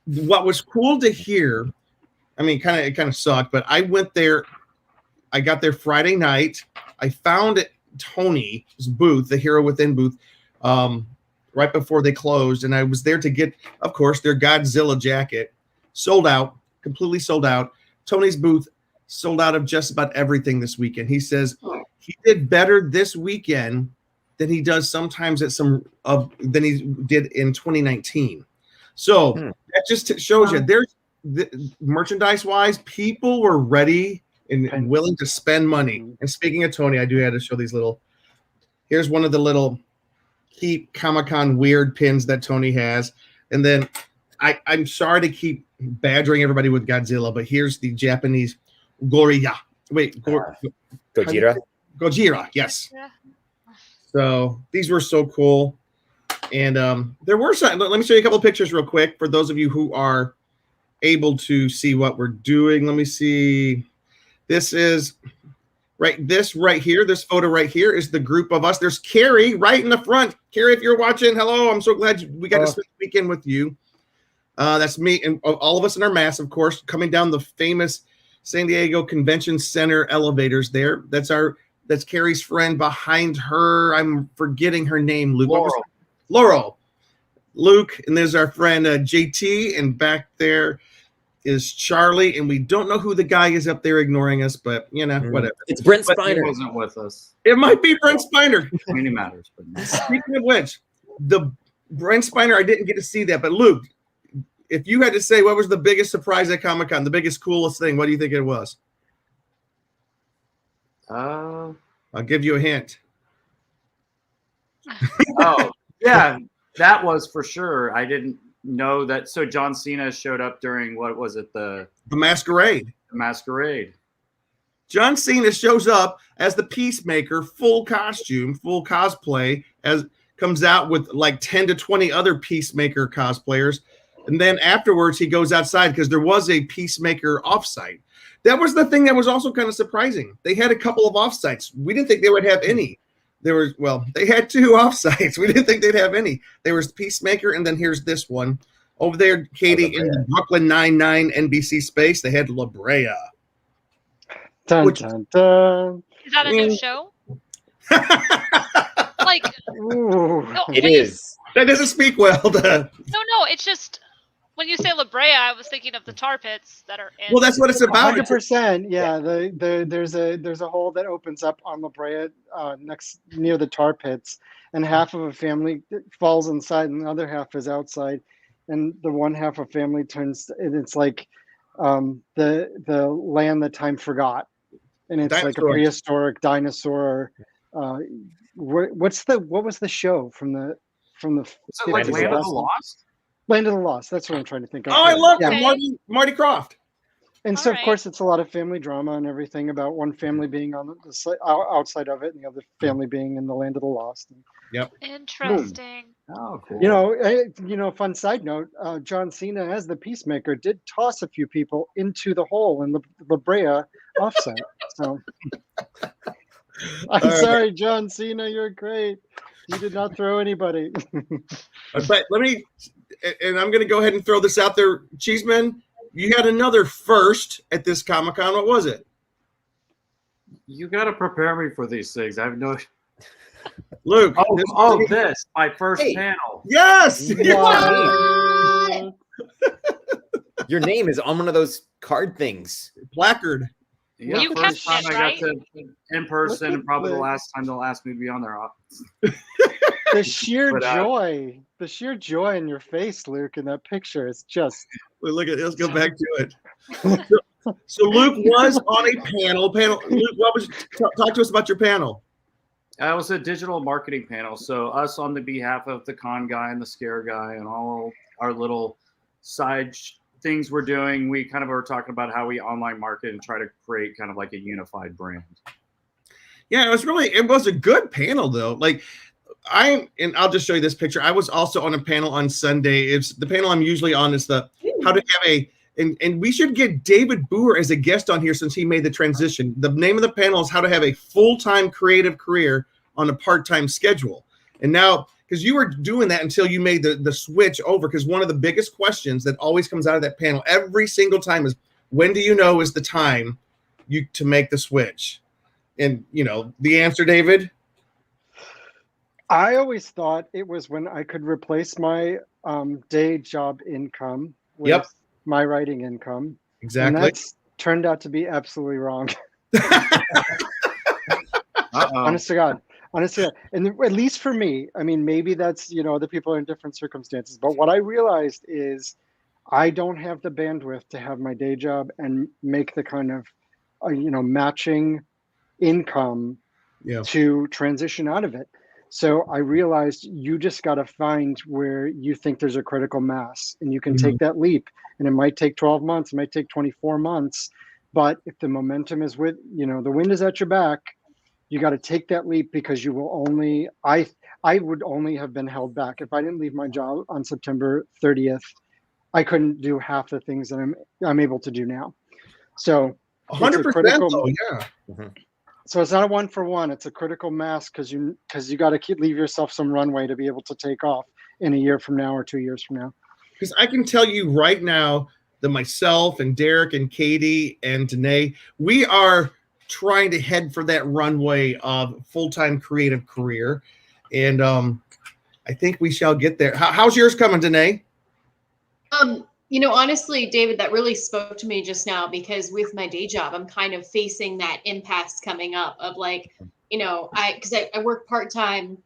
what was cool to hear, I mean, it kind of sucked, but I went there. I got there Friday night. I found Tony's booth, the Hero Within booth, right before they closed, and I was there to get, of course, their Godzilla jacket. Sold out, completely sold out. Tony's booth sold out of just about everything this weekend. He says he did better this weekend than he does sometimes at than he did in 2019. So that just shows you there's merchandise wise, people were ready and willing to spend money. And speaking of Tony, I do have to show these little. Here's one of the little Keep Comic-Con weird pins that Tony has, and then I'm sorry to keep badgering everybody with Godzilla, but here's the Japanese Gojira. Wait, Gojira? Gojira, yes. Yeah. So these were so cool. And there were some. Let me show you a couple of pictures real quick for those of you who are able to see what we're doing. Let me see. This is this right here. This photo right here is the group of us. There's Carrie right in the front. Carrie, if you're watching, hello. I'm so glad we got to spend the weekend with you. That's me and all of us in our masks, of course, coming down the famous San Diego Convention Center elevators there. That's Carrie's friend behind her. I'm forgetting her name, Luke. Laurel. Luke, and there's our friend JT, and back there is Charlie, and we don't know who the guy is up there ignoring us, but whatever. It's Brent He Spiner. wasn't with us. It might be Brent Spiner. I mean, it matters, but no. Speaking of which, the Brent Spiner, I didn't get to see that, but Luke, if you had to say what was the biggest surprise at Comic-Con, the biggest, coolest thing, what do you think it was? I'll give you a hint. Oh, yeah, that was for sure. I didn't know that. So John Cena showed up during, what was it? The Masquerade. The Masquerade. John Cena shows up as the Peacemaker, full costume, full cosplay, as comes out with like 10 to 20 other Peacemaker cosplayers. And then afterwards, he goes outside because there was a Peacemaker offsite. That was the thing that was also kind of surprising. They had a couple of offsites. We didn't think they would have any. They had 2 offsites. We didn't think they'd have any. There was Peacemaker, and then here's this one. Over there, Katie, in the Brooklyn Nine-Nine NBC space, they had La Brea. Dun, dun, dun. Is that a new show? Like, Ooh. no, It when you- is. That doesn't speak well. No, it's just when you say La Brea, I was thinking of the tar pits that are in. Well, that's what it's about. 100%. Yeah, there's a hole that opens up on La Brea next near the tar pits, and half of a family falls inside, and the other half is outside, and the one half of family turns, and it's like the land that time forgot, and it's like a prehistoric dinosaur. What was the show from the Is it like Land of the Lost? Land of the Lost. That's what I'm trying to think of. Oh, I love Yeah. Marty Croft. And so, of course, it's a lot of family drama and everything about one family being on the outside of it and the other family being in the land of the lost. Yep. Interesting. Oh, cool. Fun side note, John Cena as the Peacemaker did toss a few people into the hole in the La Brea offsite. So I'm sorry, John Cena, you're great. You did not throw anybody. But and I'm going to go ahead and throw this out there. Cheeseman, you had another first at this Comic-Con. What was it? You got to prepare me for these things. I have no. Luke. This my first panel. Yes. Wow. Your name is on one of those card things. Placard. Yeah, You first kept time it, I right? got to in person, and probably the last time they'll ask me to be on their office. The sheer joy in your face, Luke, in that picture is just. Well, look at it. Let's go back to it. So Luke was on a panel. Luke, talk to us about your panel. It was a digital marketing panel. So us on the behalf of the con guy and the scare guy and all our little side things we're doing, we kind of are talking about how we online market and try to create kind of like a unified brand. Yeah, it was a good panel though. Like I'll just show you this picture. I was also on a panel on Sunday. It's the panel I'm usually on is the how to have and we should get David Booher as a guest on here since he made the transition. The name of the panel is how to have a full-time creative career on a part-time schedule. And now, because you were doing that until you made the switch over, because one of the biggest questions that always comes out of that panel every single time is, when do you know is the time to make the switch? And, the answer, David? I always thought it was when I could replace my day job income with my writing income. Exactly. And that's turned out to be absolutely wrong. Honest to God. And at least for me, I mean, maybe that's, other people are in different circumstances. But what I realized is I don't have the bandwidth to have my day job and make the kind of, matching income to transition out of it. So I realized you just got to find where you think there's a critical mass and you can take that leap. And it might take 12 months, it might take 24 months. But if the momentum is the wind is at your back, you got to take that leap, because you will only, I would only have been held back. If I didn't leave my job on September 30th, I couldn't do half the things that I'm able to do now. So 100%. Yeah. So it's not a 1-for-1. It's a critical mass because you got to leave yourself some runway to be able to take off in a year from now or 2 years from now. Because I can tell you right now that myself and Derek and Katie and Danae, we are trying to head for that runway of full-time creative career. And I think we shall get there. How's yours coming, Danae? Honestly, David, that really spoke to me just now, because with my day job, I'm kind of facing that impasse coming up of like, because I work part-time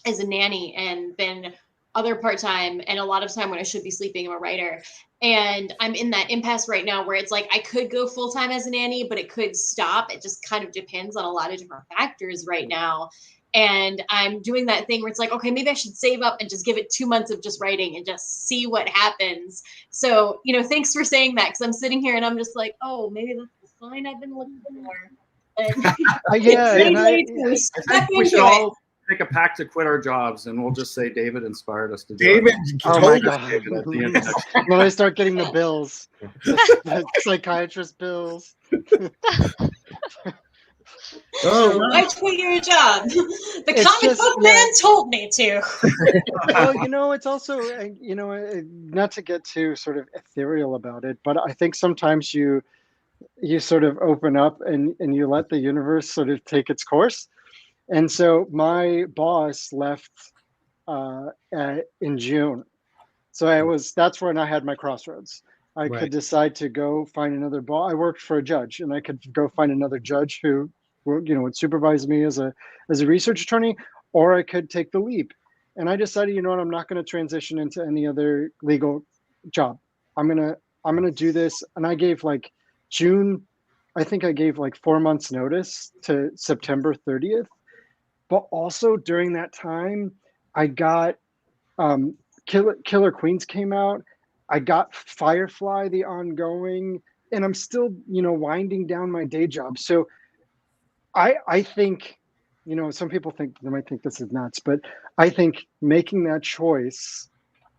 as a nanny and then other part-time, and a lot of time when I should be sleeping, I'm a writer. And I'm in that impasse right now where it's like, I could go full-time as a nanny, but it could stop. It just kind of depends on a lot of different factors right now. And I'm doing that thing where it's like, okay, maybe I should save up and just give it 2 months of just writing and just see what happens. So, thanks for saying that, because I'm sitting here and I'm just like, oh, maybe that's the sign I've been looking for. I think we should all take a pact to quit our jobs, and we'll just say David inspired us to do it. Oh my God. When I start getting the bills, the psychiatrist bills. I quit your job. The comic book man told me to. Well, it's also, not to get too sort of ethereal about it, but I think sometimes you sort of open up and you let the universe sort of take its course. And so my boss left in June. So that's when I had my crossroads. I could decide to go find another ball. I worked for a judge, and I could go find another judge who, would supervise me as a research attorney, or I could take the leap. And I decided, what, I'm not going to transition into any other legal job. I'm gonna do this. And I gave June. I think I gave 4 months notice to September 30th. But also during that time, I got Killer Queens came out. I got Firefly, the ongoing, and I'm still, winding down my day job. So I think, some people might think this is nuts, but I think making that choice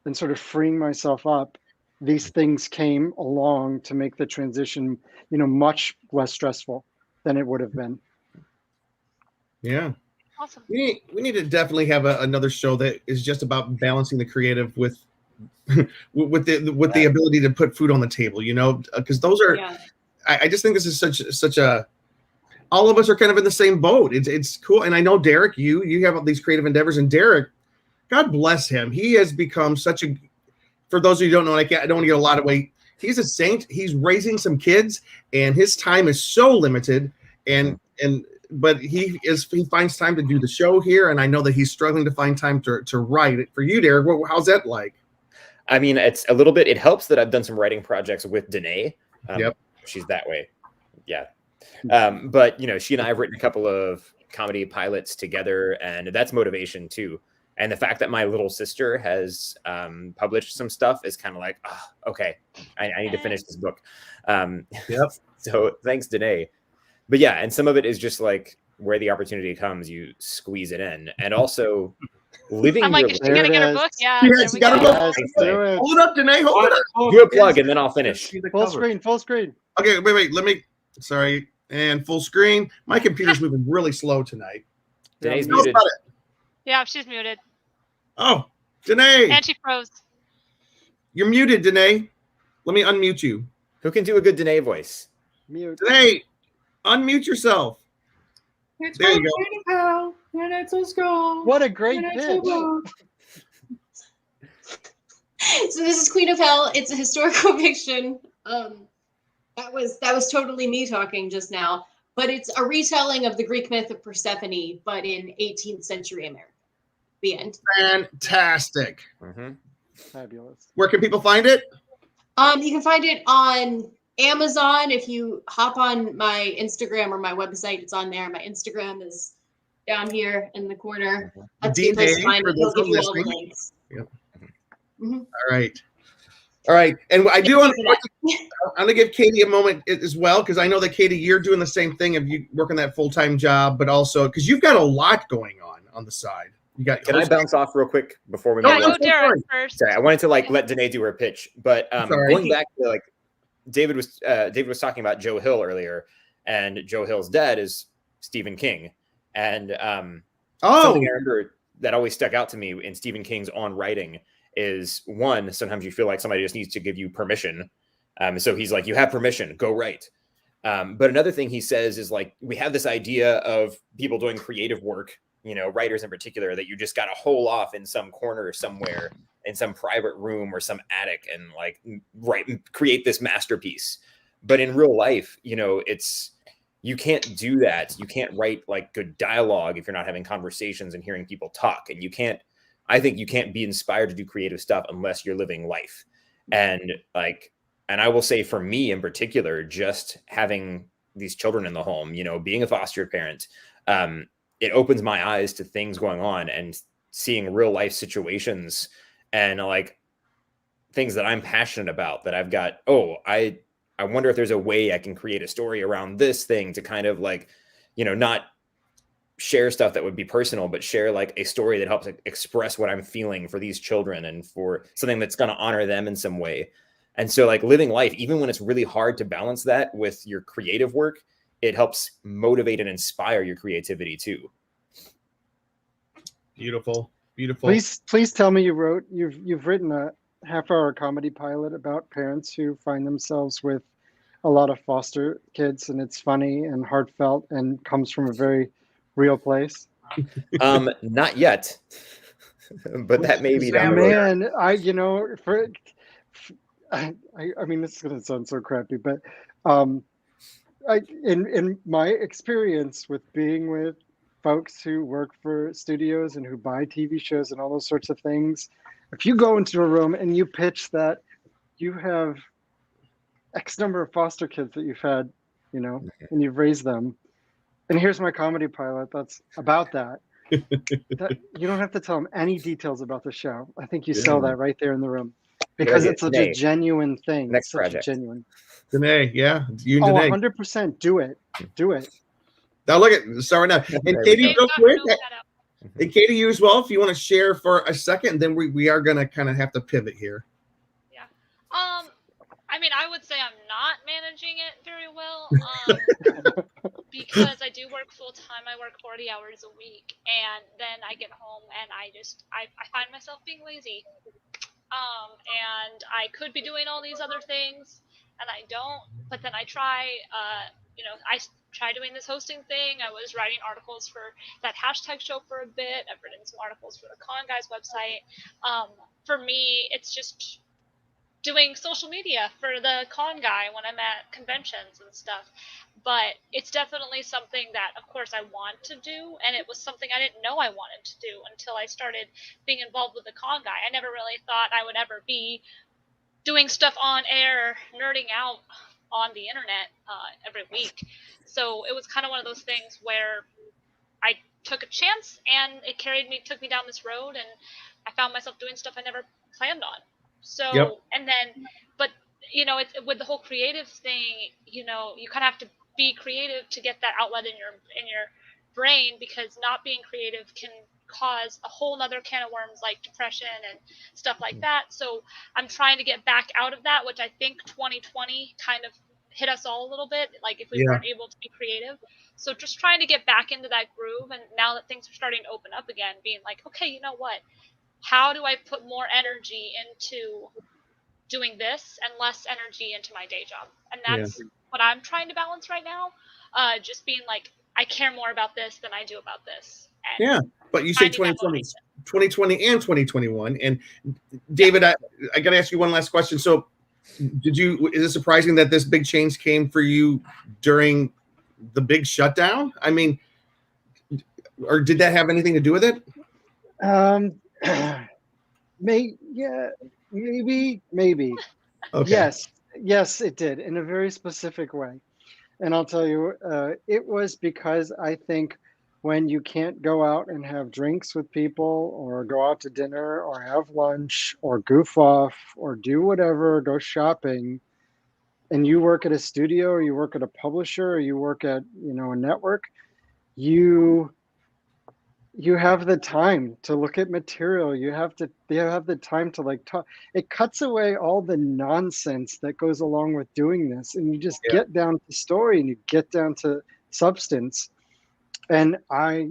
and sort of freeing myself up, these things came along to make the transition, much less stressful than it would have been. Yeah. Awesome. We need to definitely have another show that is just about balancing the creative with the ability to put food on the table, because those are, I just think this is such a, all of us are kind of in the same boat. It's cool. And I know Derek, you have all these creative endeavors, and Derek, God bless him. He has become for those of you who don't know, I don't want to get a lot of weight. He's a saint. He's raising some kids, and his time is so limited, but he finds time to do the show here. And I know that he's struggling to find time to write it. For you, Derek, how's that like? I mean, it's a little bit, it helps that I've done some writing projects with Danae. Yep. She's that way. Yeah. But she and I have written a couple of comedy pilots together, and that's motivation too. And the fact that my little sister has published some stuff is kind of like, okay, I need to finish this book. Yep. So thanks, Danae. But yeah, and some of it is just like where the opportunity comes, you squeeze it in. And also living I'm like, your is she gonna get her book? Yeah. Yes, you gotta go. Hold it up, Danae. Hold it up. Do a plug and then I'll finish. Full screen. Okay, wait. Sorry. And full screen. My computer's moving really slow tonight. Danae's Tell us muted. about it. Yeah, she's muted. Oh, Danae. And she froze. You're muted, Danae. Let me unmute you. Who can do a good Danae voice? Mute. Danae, unmute yourself. There you go. And it's a skull. What a great pitch. So this is Queen of Hell. It's a historical fiction. That was totally me talking just now, but it's a retelling of the Greek myth of Persephone, but in 18th century America. The end. Fantastic. Mm-hmm. Fabulous. Where can people find it? You can find it on Amazon. If you hop on my Instagram or my website, it's on there. My Instagram is down here in the corner. That's the place to find it. It'll give you all the links. Yep. Mm-hmm. All right. And I do want to give Katie a moment as well, because I know that, Katie, you're doing the same thing of you working that full-time job, but also because you've got a lot going on the side. Can I bounce off real quick before we Yeah, move go on? Derek first. Sorry, I wanted to let Danae do her pitch, but going back to David was talking about Joe Hill earlier, and Joe Hill's dad is Stephen King, and something I remember that always stuck out to me in Stephen King's on writing is, one, sometimes you feel like somebody just needs to give you permission, so he's like, you have permission, go write. But another thing he says is we have this idea of people doing creative work, writers in particular, that you just got to hole off in some corner somewhere in some private room or some attic and create this masterpiece. But in real life, you can't do that. You can't write good dialogue if you're not having conversations and hearing people talk. And I think you can't be inspired to do creative stuff unless you're living life. And I will say, for me in particular, just having these children in the home, being a foster parent, it opens my eyes to things going on and seeing real life situations and things that I'm passionate about, that I've got, I wonder if there's a way I can create a story around this thing to kind of not share stuff that would be personal, but share a story that helps express what I'm feeling for these children and for something that's going to honor them in some way. And so living life, even when it's really hard to balance that with your creative work, it helps motivate and inspire your creativity too. Beautiful. Please tell me you've written a half-hour comedy pilot about parents who find themselves with a lot of foster kids, and it's funny and heartfelt and comes from a very real place. Not yet. but that may be down the road. Man, I mean, this is gonna sound so crappy, but in my experience with being with folks who work for studios and who buy TV shows and all those sorts of things, if you go into a room and you pitch that you have X number of foster kids that you've had, and you've raised them, and here's my comedy pilot that's about that. You don't have to tell them any details about the show. I think you sell that right there in the room because it's such a genuine thing. Next such project. a genuine. Danae, yeah. You and Danae. 100%. Do it. Now look at sorry now. And Katie, real quick. And Katie, you as well, if you want to share for a second, then we are gonna kind of have to pivot here. Yeah. I mean, I would say I'm not managing it very well. Because I do work full time. I work 40 hours a week, and then I get home and I find myself being lazy. And I could be doing all these other things, and I don't. But then I try. I try doing this hosting thing. I was writing articles for that hashtag show for a bit. I've written some articles for the Con Guys website. For me, it's just doing social media for the Con Guy when I'm at conventions and stuff. But it's definitely something that, of course, I want to do, and it was something I didn't know I wanted to do until I started being involved with the Con Guy. I never really thought I would ever be doing stuff on air, nerding out on the internet every week. So it was kind of one of those things where I took a chance, and it took me down this road, and I found myself doing stuff I never planned on. So, and then, but it's with the whole creative thing, you kind of have to be creative to get that outlet in your brain, because not being creative can cause a whole nother can of worms like depression and stuff like that. So I'm trying to get back out of that, which I think 2020 kind of hit us all a little bit, like if we weren't able to be creative. So just trying to get back into that groove, and now that things are starting to open up again, being like, okay, you know what? How do I put more energy into doing this and less energy into my day job? And that's what I'm trying to balance right now. Just being like, I care more about this than I do about this. And but you say 2020 and 2021. And David, I got to ask you one last question. So is it surprising that this big change came for you during the big shutdown? I mean, or did that have anything to do with it? Maybe. Okay. Yes, it did, in a very specific way. And I'll tell you, it was because I think when you can't go out and have drinks with people, or go out to dinner, or have lunch, or goof off, or do whatever, go shopping, and you work at a studio, or you work at a publisher, or you work at a network, you have the time to look at material. You have the time to talk. It cuts away all the nonsense that goes along with doing this, and you just get down to story, and you get down to substance. And I,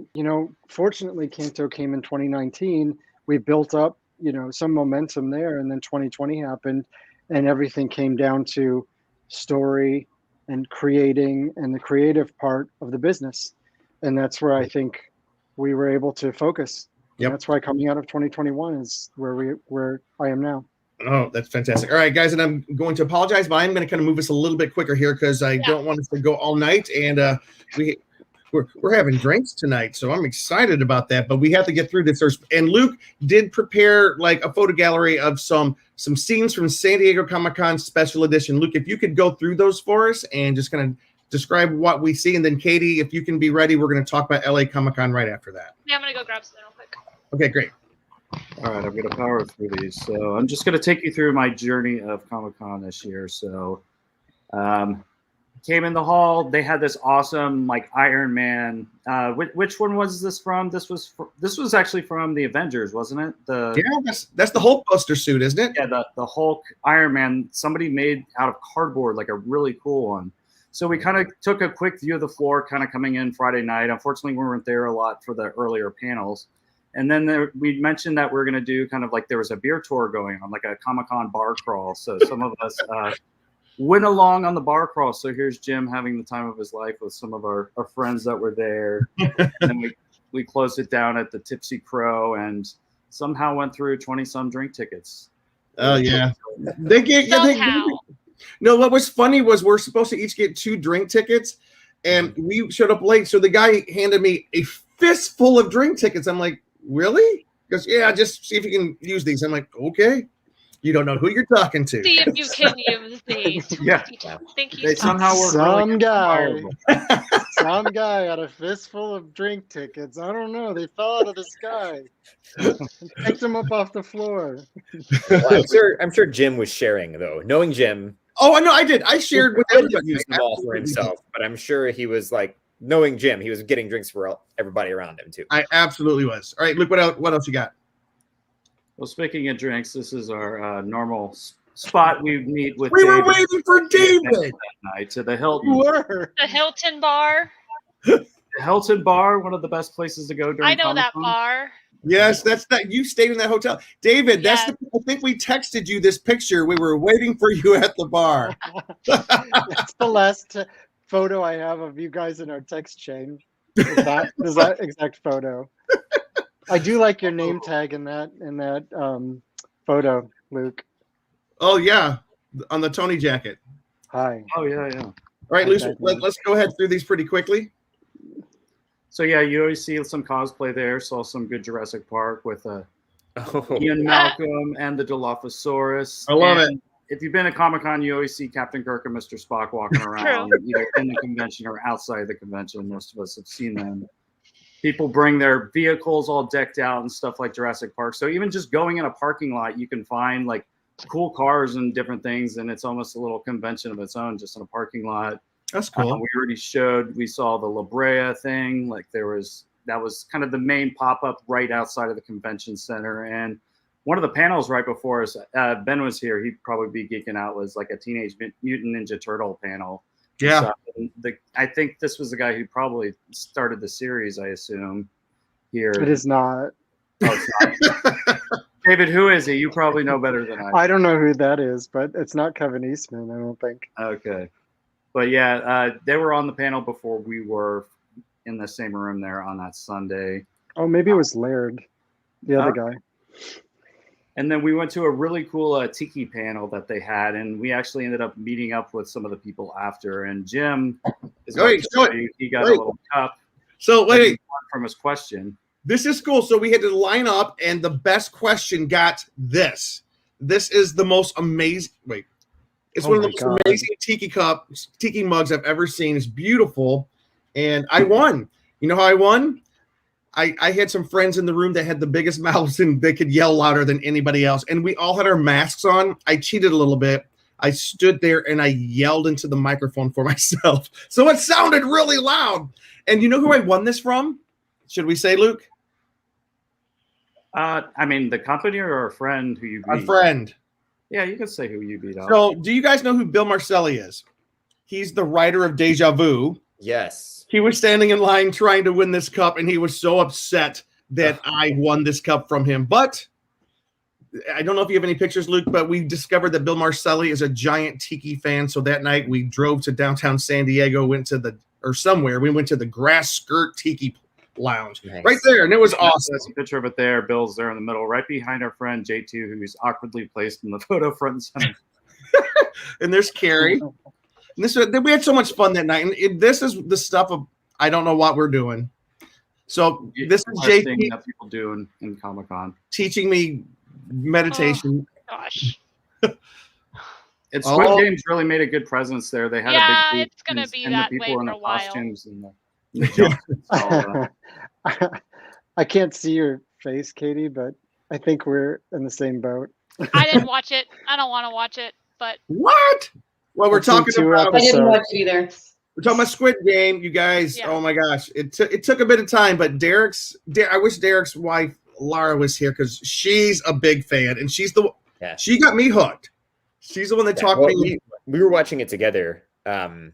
fortunately, Canto came in 2019. We built up, some momentum there, and then 2020 happened, and everything came down to story and creating and the creative part of the business. And that's where I think we were able to focus. And that's why coming out of 2021 is where I am now. Oh, that's fantastic. All right, guys, and I'm going to apologize, but I'm going to kind of move us a little bit quicker here because I don't want us to go all night, and we're having drinks tonight, so I'm excited about that. But we have to get through this first. And Luke did prepare like a photo gallery of some scenes from San Diego Comic-Con special edition. Luke, if you could go through those for us and just kind of describe what we see, and then Katie, if you can be ready, we're going to talk about LA Comic-Con right after that. Yeah, I'm going to go grab something real quick. Okay, great. All right, I'm going to power through these. So I'm just going to take you through my journey of Comic-Con this year. So came in the hall. They had this awesome Iron Man. Which one was this from? This was actually from the Avengers, wasn't it? That's the Hulk Buster suit, isn't it? Yeah, the Hulk Iron Man. Somebody made out of cardboard, like a really cool one. So we kind of took a quick view of the floor, kind of coming in Friday night. Unfortunately, we weren't there a lot for the earlier panels. And then we mentioned that we're going to do kind of there was a beer tour going on, like a Comic-Con bar crawl. So some of us went along on the bar crawl. So here's Jim having the time of his life with some of our friends that were there. And then we closed it down at the Tipsy Crow. And somehow went through 20-some drink tickets. Oh yeah, they get Somehow. No, what was funny was we're supposed to each get 2 drink tickets, and we showed up late. So the guy handed me a fistful of drink tickets. I'm like, really? He goes, yeah, just see if you can use these. I'm like, okay. You don't know who you're talking to. See if you can use these. Yeah. Think They he's somehow were Some really guy. viable. Some guy had a fistful of drink tickets. I don't know. They fell out of the sky. Picked them up off the floor. Well, I'm sure Jim was sharing though. Knowing Jim, Oh, I know, I did. I shared with he couldn't everybody. use them all for himself, but I'm sure he was like, knowing Jim, he was getting drinks for everybody around him too. I absolutely was. All right, Luke, what else you got? Well, speaking of drinks, this is our normal spot we meet with. We were David waiting for David. that night to the Hilton. Were. the Hilton Bar. The Hilton Bar, one of the best places to go during. I know that Comic-Con. bar. Yes, that's that. You stayed in that hotel, David. Yes. That's the. I think we texted you this picture. We were waiting for you at the bar. That's the last photo I have of you guys in our text chain. Is that exact photo? I do like your name tag in that photo, Luke. Oh yeah, on the Tony jacket. Hi. Oh yeah, yeah. All right, Luke. Let's go ahead through these pretty quickly. So yeah, you always see some cosplay there. Saw some good Jurassic Park with Oh, Ian Malcolm and the Dilophosaurus. I love And if you've been to Comic-Con, you always see Captain Kirk and Mr. Spock walking around, either in the convention or outside the convention. Most of us have seen them. People bring their vehicles all decked out and stuff like Jurassic Park. So even just going in a parking lot, you can find like cool cars and different things, and it's almost a little convention of its own, just in a parking lot. That's cool. We saw the La Brea thing. Like that was kind of the main pop-up right outside of the convention center. And one of the panels right before us, Ben was here. He'd probably be geeking out, was like a Teenage Mutant Ninja Turtle panel. Yeah. So I think this was the guy who probably started the series, I assume, here. It is not. Oh, it's not. David, who is he? You probably know better than I do. I don't know who that is, but it's not Kevin Eastman, I don't think. Okay. But yeah, they were on the panel before we were in the same room there on that Sunday. Oh, maybe it was Laird, the other guy. And then we went to a really cool tiki panel that they had, and we actually ended up meeting up with some of the people after. And Jim is he got a little cup. So wait, from his question. This is cool. So we had to line up, and the best question got this. This is the most amazing. Wait, it's one of the most amazing tiki mugs I've ever seen. It's beautiful, and I won. You know how I won? I had some friends in the room that had the biggest mouths and they could yell louder than anybody else. And we all had our masks on. I cheated a little bit. I stood there and I yelled into the microphone for myself. So it sounded really loud. And you know who I won this from? Should we say, Luke? I mean, the company or a friend who you beat? A friend. Yeah, you can say who you beat up. So do you guys know who Bill Marcelli is? He's the writer of Deja Vu. yes. He was standing in line trying to win this cup, and he was so upset that I won this cup from him. But I don't know if you have any pictures, Luke, but we discovered that Bill Marcelli is a giant tiki fan. So that night we drove to downtown San Diego, we went to the Grass Skirt Tiki Lounge. Nice. Right there, and it was awesome. There's a picture of it there. Bill's there in the middle, right behind our friend J2, who's awkwardly placed in the photo front and center. And there's Carrie. And we had so much fun that night. And this is the stuff of I don't know what we're doing. So this is JP that people do in Comic-Con. teaching me meditation. Oh, gosh. And Squid Games really made a good presence there. They had a big booth, it's gonna be and that the way people in for the a while. costumes and the jumpsuits, all that. I can't see your face, Katie, but I think we're in the same boat. I didn't watch it. I don't want to watch it, but What? Well, we're I've seen talking 2 about I didn't episodes. watch it either. we're talking about Squid Game, you guys. Yeah. Oh my gosh, it took a bit of time, but I wish Derek's wife Lara was here because she's a big fan, and she got me hooked. She's the one that talked me. We were watching it together, and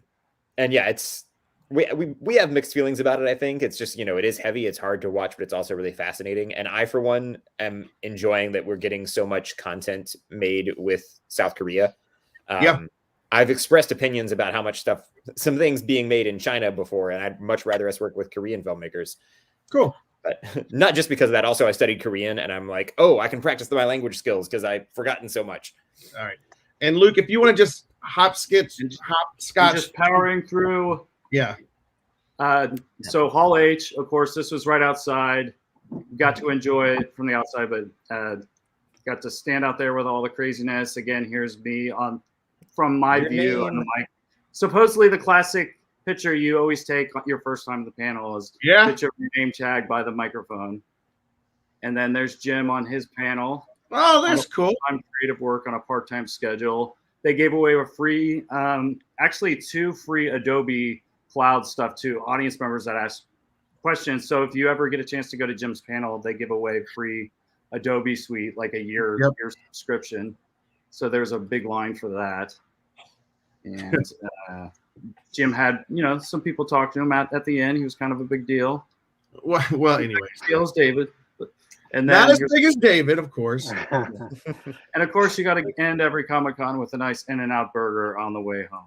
yeah, it's we have mixed feelings about it. I think it's just, it is heavy, it's hard to watch, but it's also really fascinating. And I, for one, am enjoying that we're getting so much content made with South Korea. I've expressed opinions about how much some things being made in China before, and I'd much rather us work with Korean filmmakers. Cool. But not just because of that. Also, I studied Korean, and I'm like, oh, I can practice my language skills because I've forgotten so much. All right. And Luke, if you want to just hopscotch, just powering through. Yeah. So Hall H, of course, this was right outside. Got to enjoy it from the outside, but got to stand out there with all the craziness. Again, here's me from my view on the mic. Supposedly the classic picture you always take your first time at the panel is picture of your name tag by the microphone. And then there's Jim on his panel. Oh, that's cool. Creative work on a part-time schedule. They gave away a free, actually 2 free Adobe Cloud stuff to audience members that asked questions. So if you ever get a chance to go to Jim's panel, they give away free Adobe Suite, like a year subscription. So there's a big line for that. And Jim had, some people talk to him at the end. He was kind of a big deal. Well, anyways. Deals David. And then not as big as David, of course. And of course, you got to end every Comic-Con with a nice In-N-Out burger on the way home.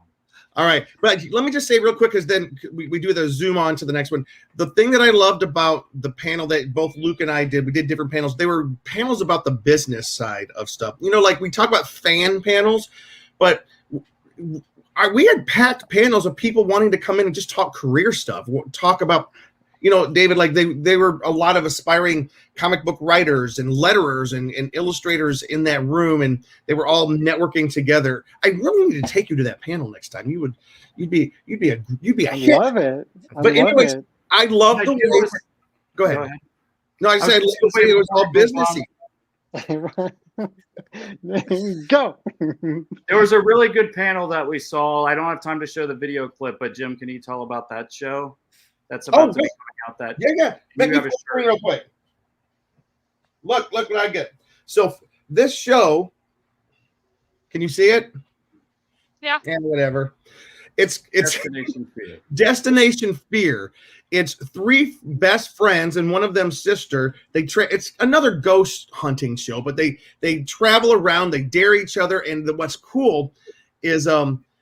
All right. But let me just say real quick, because then we do the zoom on to the next one. The thing that I loved about the panel that both Luke and I did, we did different panels. They were panels about the business side of stuff. Like we talk about fan panels, but we had packed panels of people wanting to come in and just talk career stuff, talk about, David, like they were a lot of aspiring comic book writers and letterers and illustrators in that room, and they were all networking together. I really need to take you to that panel next time. You'd be a I hit. love it. But anyways, I love the way. Go ahead. No, I said the way it was all businessy. Go. There was a really good panel that we saw. I don't have time to show the video clip, but Jim, can you tell about that show? That's about to be coming out. That Make me screen real quick. Look what I get. So this show, can you see it? Yeah. And whatever. It's Destination Fear. Destination Fear. It's 3 best friends and one of them's sister. It's another ghost hunting show, but they travel around, they dare each other, and what's cool is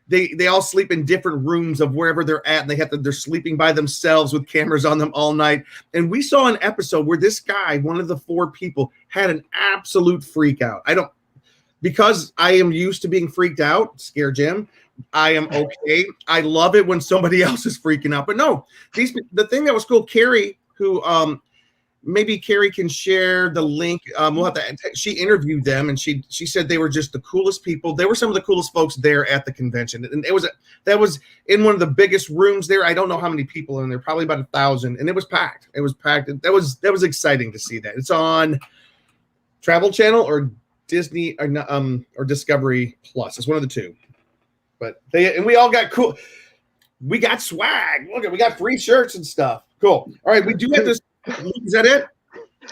they all sleep in different rooms of wherever they're at, and they're sleeping by themselves with cameras on them all night. And we saw an episode where this guy, one of the 4 people, had an absolute freak out. Because I am used to being freaked out, scare Jim. I am okay. I love it when somebody else is freaking out. But no, the thing that was cool, Carrie, who maybe Carrie can share the link. We'll have to. She interviewed them, and she said they were just the coolest people. They were some of the coolest folks there at the convention, and that was in one of the biggest rooms there. I don't know how many people in there, probably about 1,000, and it was packed. It was packed. That was exciting to see that. It's on Travel Channel or Disney or Discovery Plus. It's one of the 2. But we all got cool. We got swag. Look, we got free shirts and stuff. Cool. All right, we do have this. Is that it?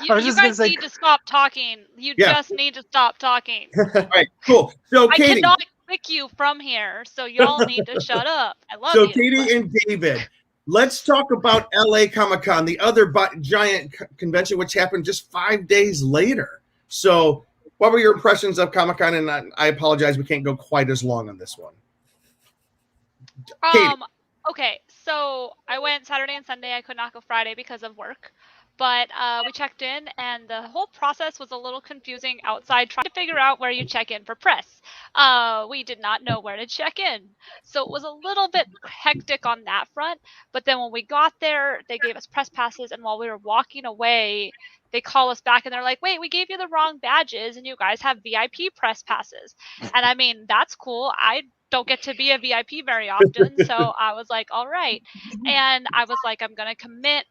You guys need to stop talking. You just need to stop talking. All right, cool. So I Katie, cannot click you from here, so y'all need to shut up. I love you. So Katie and David, let's talk about LA Comic-Con, the other giant convention, which happened just 5 days later. So what were your impressions of Comic-Con? And I apologize, we can't go quite as long on this one. Okay, so I went Saturday and Sunday. I could not go Friday because of work, but we checked in, and the whole process was a little confusing outside, trying to figure out where you check in for press. We did not know where to check in, so it was a little bit hectic on that front. But then when we got there, they gave us press passes, and while we were walking away, they call us back and they're like, wait, we gave you the wrong badges and you guys have VIP press passes. And I mean, that's cool. I don't get to be a VIP very often. So I was like, all right. And I was like, I'm going to commit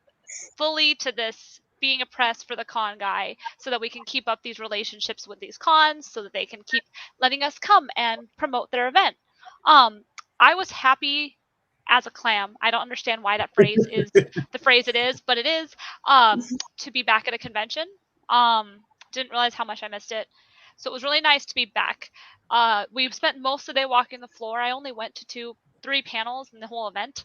fully to this being a press for the con guy so that we can keep up these relationships with these cons so that they can keep letting us come and promote their event. I was happy as a clam. I don't understand why that phrase is the phrase it is, but it is to be back at a convention. Didn't realize how much I missed it. So it was really nice to be back. We spent most of the day walking the floor. I only went to 2 3 panels in the whole event.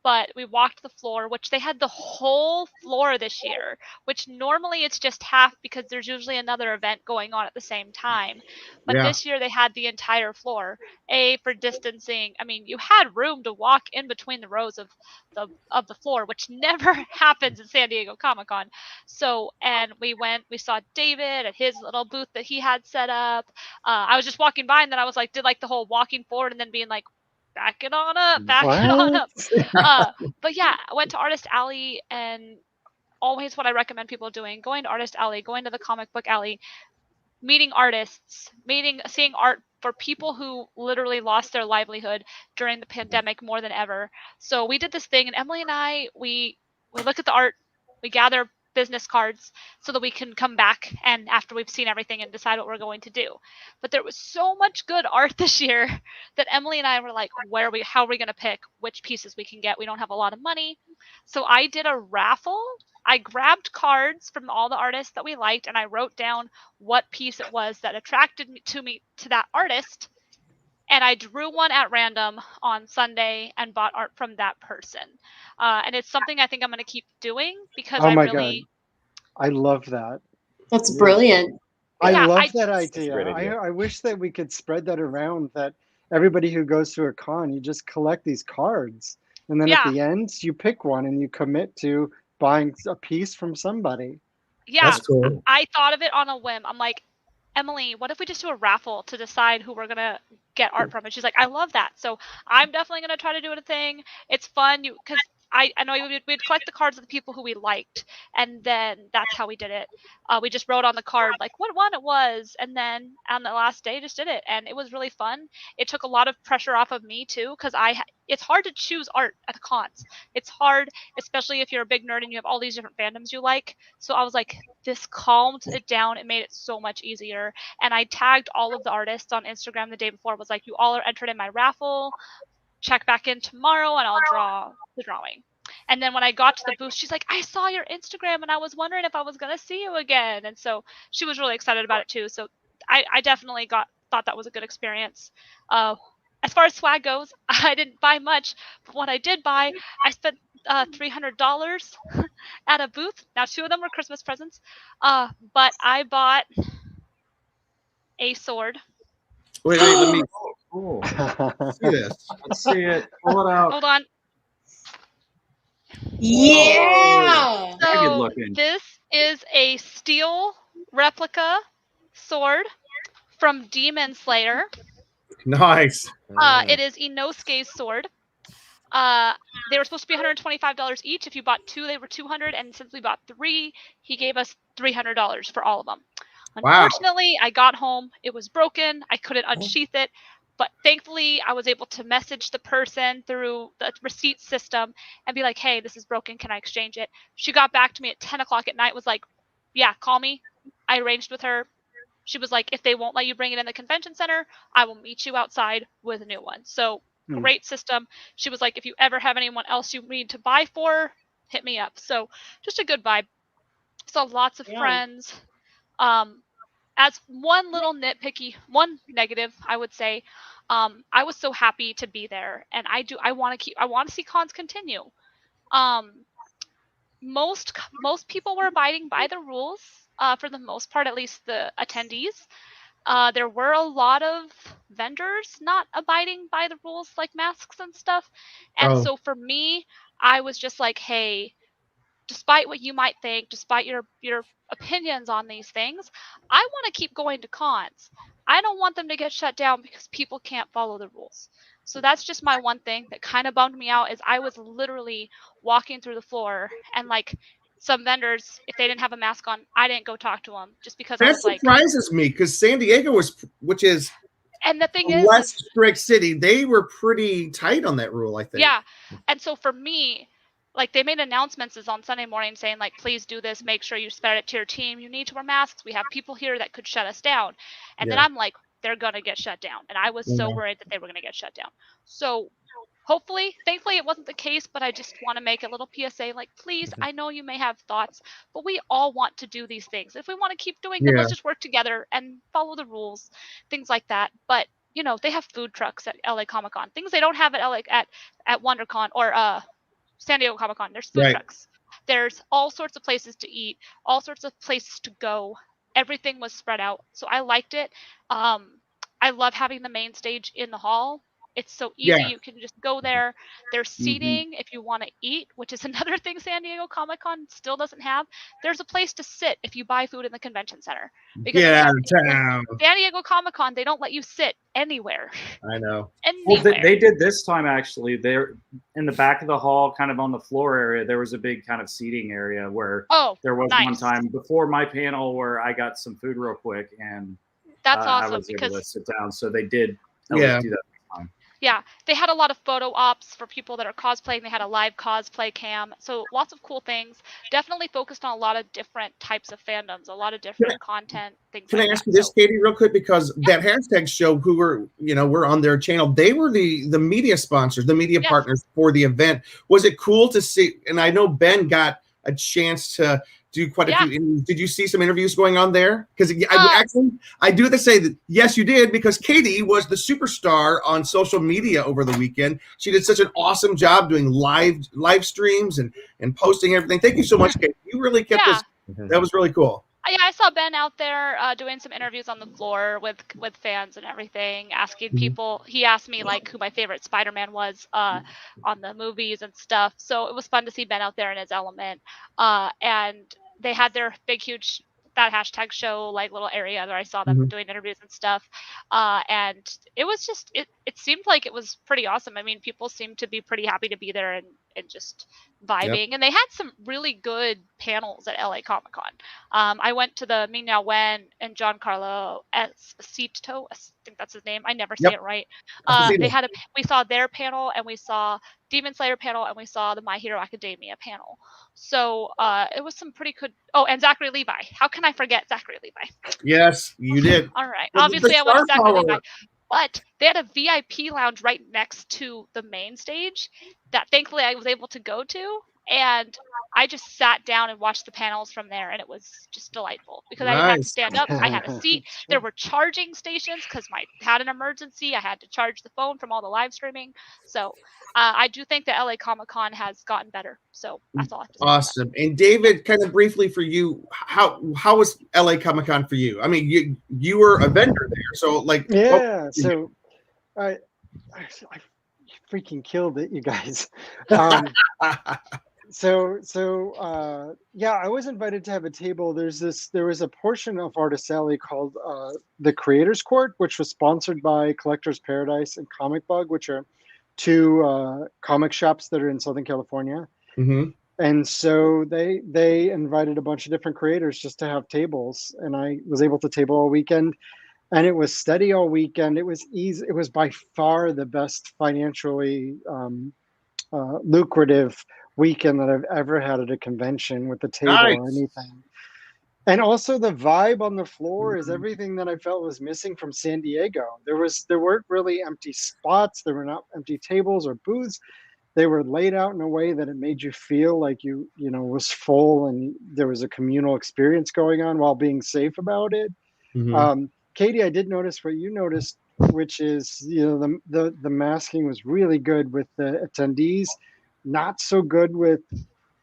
But we walked the floor, which they had the whole floor this year, which normally it's just half because there's usually another event going on at the same time. But this year they had the entire floor. For distancing. I mean, you had room to walk in between the rows of the floor, which never happens at San Diego Comic-Con. So, and we saw David at his little booth that he had set up. I was just walking by and then I was like, did like the whole walking forward and then being like, back it on up. But yeah, I went to Artist Alley, and always what I recommend people doing, going to Artist Alley, going to the comic book alley, meeting artists, seeing art for people who literally lost their livelihood during the pandemic more than ever. So we did this thing, and Emily and I, we look at the art, we gather business cards so that we can come back and after we've seen everything and decide what we're going to do. But there was so much good art this year that Emily and I were like, how are we going to pick which pieces we can get? We don't have a lot of money. So I did a raffle. I grabbed cards from all the artists that we liked and I wrote down what piece it was that attracted me to that artist. And I drew one at random on Sunday and bought art from that person. And it's something I think I'm going to keep doing because God. I love that. That's brilliant. I love that idea. I wish that we could spread that around, that everybody who goes to a con, you just collect these cards. And then at the end, you pick one and you commit to buying a piece from somebody. Yeah, that's cool. I thought of it on a whim. I'm like, Emily, what if we just do a raffle to decide who we're going to get art from? And she's like, I love that. So I'm definitely going to try to do it a thing. It's fun because I know we'd collect the cards of the people who we liked. And then that's how we did it. We just wrote on the card like what one it was. And then on the last day, just did it. And it was really fun. It took a lot of pressure off of me too, because it's hard to choose art at the cons. It's hard, especially if you're a big nerd and you have all these different fandoms you like. So I was like, this calmed it down. It made it so much easier. And I tagged all of the artists on Instagram the day before. Was like, you all are entered in my raffle. Check back in tomorrow and I'll draw the drawing. And then when I got to the booth, she's like, I saw your Instagram and I was wondering if I was going to see you again. And so she was really excited about it too. So I definitely thought that was a good experience. As far as swag goes, I didn't buy much, but what I did buy, I spent $300 at a booth. Now 2 of them were Christmas presents, but I bought a sword. Wait, let me see this. Let's see it. Pull it out. Hold on. Yeah. So this is a steel replica sword from Demon Slayer. Nice. It is Inosuke's sword. They were supposed to be $125 each. If you bought 2, they were $200, and since we bought 3, he gave us $300 for all of them. Unfortunately, I got home. It was broken. I couldn't unsheath it. But thankfully, I was able to message the person through the receipt system and be like, hey, this is broken. Can I exchange it? She got back to me at 10 o'clock at night, was like, yeah, call me. I arranged with her. She was like, if they won't let you bring it in the convention center, I will meet you outside with a new one. So great system. She was like, if you ever have anyone else you need to buy for, hit me up. So just a good vibe. Saw lots of friends. As one negative, I would say, I was so happy to be there, and I want to see cons continue. Most people were abiding by the rules, for the most part, at least the attendees. There were a lot of vendors not abiding by the rules, like masks and stuff. And so for me, I was just like, hey, despite what you might think, despite your opinions on these things, I want to keep going to cons. I don't want them to get shut down because people can't follow the rules. So that's just my one thing that kind of bummed me out, is I was literally walking through the floor and like some vendors, if they didn't have a mask on, I didn't go talk to them just because I was like, that surprises me, because San Diego which is and the thing a less strict city, they were pretty tight on that rule, I think. Yeah. And so for me, like they made announcements on Sunday morning saying like, please do this, make sure you spread it to your team, you need to wear masks, we have people here that could shut us down. And then I'm like, they're gonna get shut down, and I was so worried that they were gonna get shut down. So thankfully it wasn't the case, but I just want to make a little PSA, like, please, I know you may have thoughts, but we all want to do these things. If we want to keep doing them, let's just work together and follow the rules, things like that. But they have food trucks at LA Comic Con, things they don't have at LA at WonderCon or San Diego Comic Con. There's food trucks. There's all sorts of places to eat, all sorts of places to go. Everything was spread out, so I liked it. I love having the main stage in the hall. It's so easy. You can just go there. There's seating if you want to eat, which is another thing San Diego Comic Con still doesn't have. There's a place to sit if you buy food in the convention center. Because San Diego Comic Con, they don't let you sit anywhere. I know. Well, they did this time, actually. They're in the back of the hall, kind of on the floor area. There was a big kind of seating area where there was one time before my panel where I got some food real quick, and that's awesome I was able to sit down. So they did do that this time. Yeah, they had a lot of photo ops for people that are cosplaying. They had a live cosplay cam. So lots of cool things. Definitely focused on a lot of different types of fandoms, a lot of different content, things Can I ask you this, Katie, real quick? Because that hashtag show, who we're on their channel, they were the media sponsors, the media partners for the event. Was it cool to see? And I know Ben got a chance to do quite a few interviews. Did you see some interviews going on there? Because I do have to say that yes, you did, because Katie was the superstar on social media over the weekend. She did such an awesome job doing live streams and posting everything. Thank you so much, Katie. You really kept us. That was really cool. Yeah, I saw Ben out there doing some interviews on the floor with fans and everything, asking people. He asked me like who my favorite Spider-Man was on the movies and stuff. So it was fun to see Ben out there in his element. And they had their big, huge, that hashtag show, like little area where I saw them doing interviews and stuff. And it was just, it seemed like it was pretty awesome. I mean, people seemed to be pretty happy to be there and just vibing. And they had some really good panels at LA Comic Con. I went to the Ming Na Wen and Giancarlo Esposito, I think that's his name. I never say it right. We saw their panel, and we saw Demon Slayer panel, and we saw the My Hero Academia panel. So it was some pretty good. Oh, and Zachary Levi. How can I forget Zachary Levi? Yes, you did. All right. Obviously, I went to Zachary Levi. But they had a VIP lounge right next to the main stage that thankfully I was able to go to. And I just sat down and watched the panels from there, and it was just delightful because I didn't have to stand up. I had a seat. There were charging stations because I had an emergency. I had to charge the phone from all the live streaming. So I do think that LA Comic Con has gotten better. So that's all I have to say. Awesome. And David, kind of briefly for you, how was LA Comic Con for you? I mean, you were a vendor there, so like so I freaking killed it, you guys. So I was invited to have a table. There was a portion of Artist Alley called the Creators Court, which was sponsored by Collectors Paradise and Comic Bug, which are two comic shops that are in Southern California. And so they invited a bunch of different creators just to have tables, and I was able to table all weekend, and it was steady all weekend. It was easy. It was by far the best financially lucrative weekend that I've ever had at a convention with a table or anything. And also the vibe on the floor is everything that I felt was missing from San Diego. There weren't really empty spots. There were not empty tables or booths. They were laid out in a way that it made you feel like you was full and there was a communal experience going on while being safe about it. Katie, I did notice what you noticed, which is the masking was really good with the attendees, not so good with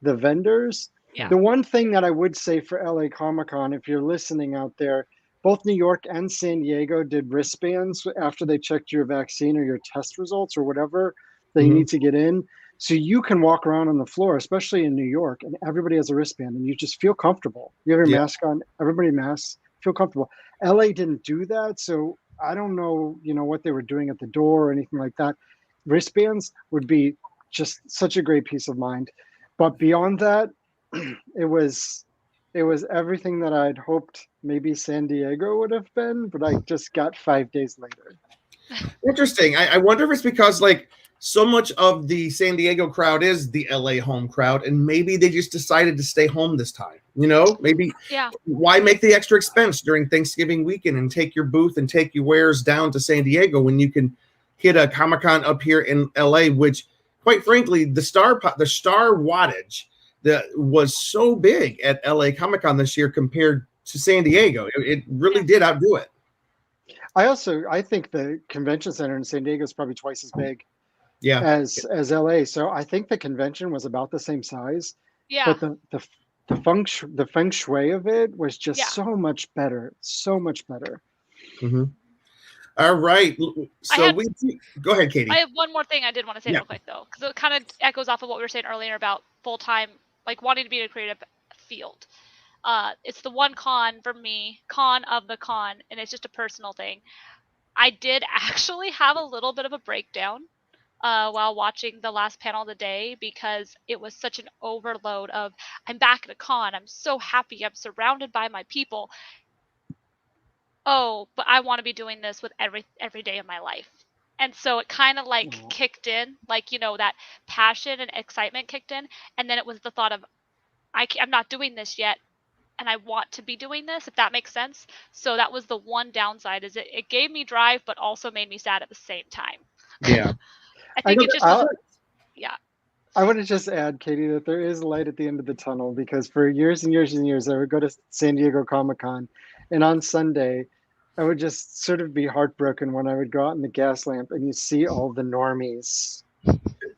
the vendors. The one thing that I would say for LA Comic Con, if you're listening out there, both New York and San Diego did wristbands after they checked your vaccine or your test results or whatever that you need to get in. So you can walk around on the floor, especially in New York, and everybody has a wristband and you just feel comfortable. You have your mask on, everybody masks, feel comfortable. LA didn't do that. So I don't know, what they were doing at the door or anything like that. Wristbands would be just such a great peace of mind. But beyond that, it was everything that I'd hoped maybe San Diego would have been, but I just got 5 days later. Interesting. I wonder if it's because so much of the San Diego crowd is the LA home crowd, and maybe they just decided to stay home this time. Maybe why make the extra expense during Thanksgiving weekend and take your booth and take your wares down to San Diego when you can hit a Comic-Con up here in LA, which quite frankly, the star wattage that was so big at LA Comic Con this year compared to San Diego. It really did outdo it. I think the convention center in San Diego is probably twice as big as LA. So I think the convention was about the same size. Yeah. But the feng shui of it was just so much better. So much better. Mm-hmm. All right. So go ahead, Katie. I have one more thing I did want to say real quick though, because it kind of echoes off of what we were saying earlier about full-time, like wanting to be in a creative field. It's the one con for me, con of the con, and it's just a personal thing. I did actually have a little bit of a breakdown while watching the last panel of the day, because it was such an overload of, I'm back at a con, I'm so happy, I'm surrounded by my people. Oh, but I want to be doing this with every day of my life. And so it kind of like kicked in, like, you know, that passion and excitement kicked in. And then it was the thought of, I'm not doing this yet, and I want to be doing this, if that makes sense. So that was the one downside, is it gave me drive, but also made me sad at the same time. Yeah. I think it just was, yeah. I want to just add, Katie, that there is light at the end of the tunnel, because for years and years and years, I would go to San Diego Comic-Con, and on Sunday, I would just sort of be heartbroken when I would go out in the gas lamp and you see all the normies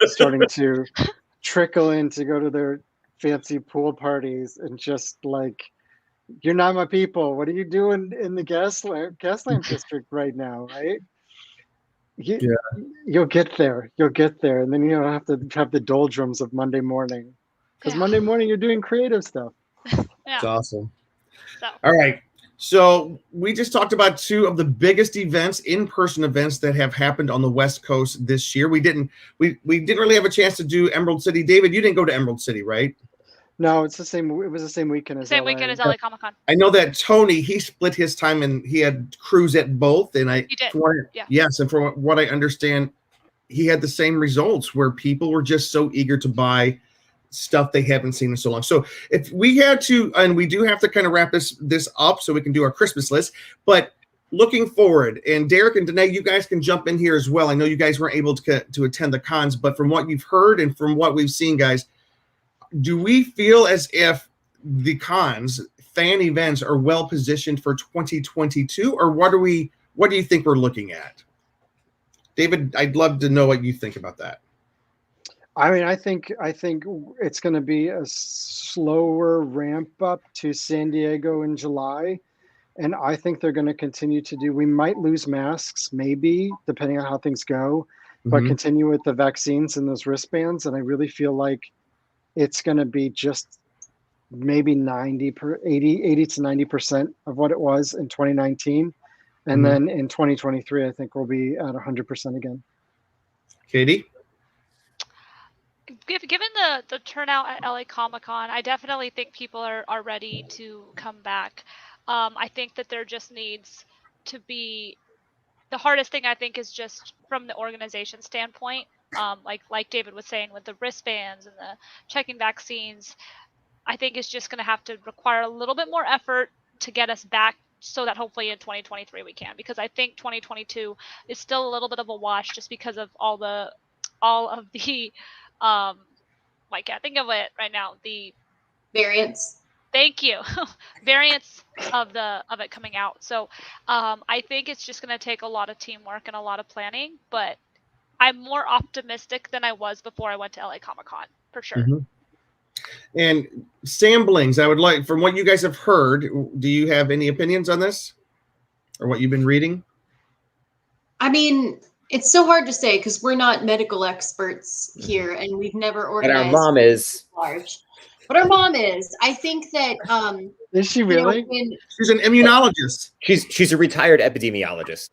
starting to trickle in to go to their fancy pool parties, and just like, you're not my people. What are you doing in the gas lamp district right now, right? You'll get there. You'll get there, and then you don't have to have the doldrums of Monday morning, because Monday morning you're doing creative stuff. That's awesome. All right. So we just talked about two of the biggest events, in-person events, that have happened on the West Coast this year. We didn't really have a chance to do Emerald City. David, you didn't go to Emerald City, right? No, it's the same. It was the same weekend as same weekend as LA Comic-Con. I know that Tony, he split his time and he had crews at both, and he did. Yes, and from what I understand, he had the same results, where people were just so eager to buy stuff they haven't seen in so long. So if we had to, and we do have to kind of wrap this up so we can do our Christmas list, but looking forward, and Derek and Danae, you guys can jump in here as well. I know you guys weren't able to attend the cons, but from what you've heard and from what we've seen, guys, do we feel as if the cons, fan events, are well positioned for 2022, or what do you think we're looking at? David, I'd love to know what you think about that. I mean, I think it's going to be a slower ramp up to San Diego in July, and I think they're going to continue to do. We might lose masks, maybe, depending on how things go, but continue with the vaccines and those wristbands. And I really feel like it's going to be just maybe 80 to 90% of what it was in 2019, and then in 2023, I think we'll be at 100% again. Katie? Given the turnout at LA Comic-Con, I definitely think people are ready to come back. I think that there just needs to be, the hardest thing I think is just from the organization standpoint, like David was saying with the wristbands and the checking vaccines. I think it's just going to have to require a little bit more effort to get us back, so that hopefully in 2023 we can, because I think 2022 is still a little bit of a wash, just because of all of the I can't think of it right now. The variants. Thank you. Variants of it coming out. So I think it's just going to take a lot of teamwork and a lot of planning, but I'm more optimistic than I was before I went to LA Comic-Con, for sure. And samplings, I would like, from what you guys have heard, do you have any opinions on this, or what you've been reading? I mean, it's so hard to say because we're not medical experts here, and we've never organized. But our mom is. Large. But our mom is. I think that. Is she really? She's an immunologist. She's a retired epidemiologist.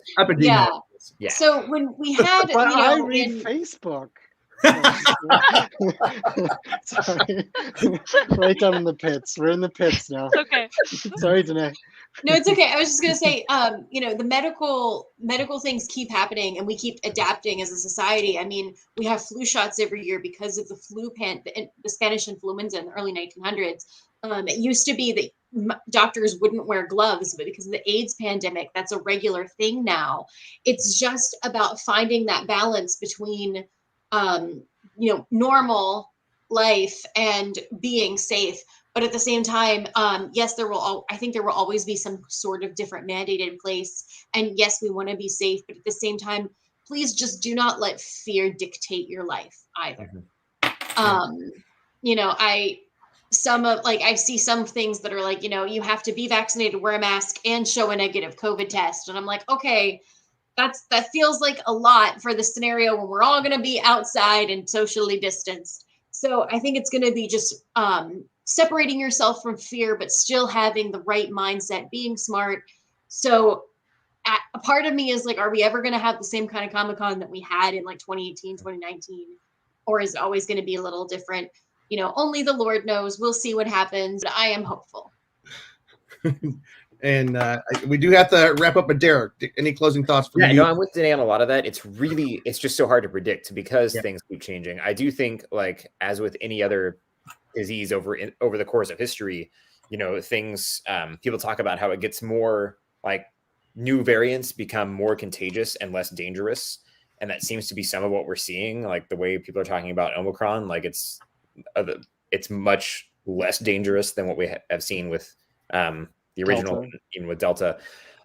Yeah. So when we had, but I read Facebook. Sorry. Right down in the pits. We're in the pits now. Okay. Sorry, Danae. No, it's okay. I was just gonna say, the medical things keep happening, and we keep adapting as a society. I mean, we have flu shots every year because of the the Spanish influenza in the early 1900s. It used to be that doctors wouldn't wear gloves, but because of the AIDS pandemic, that's a regular thing now. It's just about finding that balance between normal life and being safe, But at the same time, yes, I think there will always be some sort of different mandate in place. And yes, we want to be safe, but at the same time, please just do not let fear dictate your life either. You know, I see some things that are like, you know, you have to be vaccinated, wear a mask, and show a negative COVID test. And I'm like, okay, that feels like a lot for the scenario when we're all going to be outside and socially distanced. So I think it's going to be just separating yourself from fear, but still having the right mindset, being smart. So a part of me is like, are we ever going to have the same kind of Comic-Con that we had in like 2018, 2019? Or is it always going to be a little different? You know, only the Lord knows. We'll see what happens. But I am hopeful. And we do have to wrap up. But Derek, any closing thoughts from you? No, I'm with Danae on a lot of that. It's just so hard to predict because things keep changing. I do think, like, as with any other disease over the course of history, you know, things, people talk about how it gets more, like, new variants become more contagious and less dangerous. And that seems to be some of what we're seeing, like the way people are talking about Omicron, like it's much less dangerous than what we have seen with the original, Delta. even with Delta.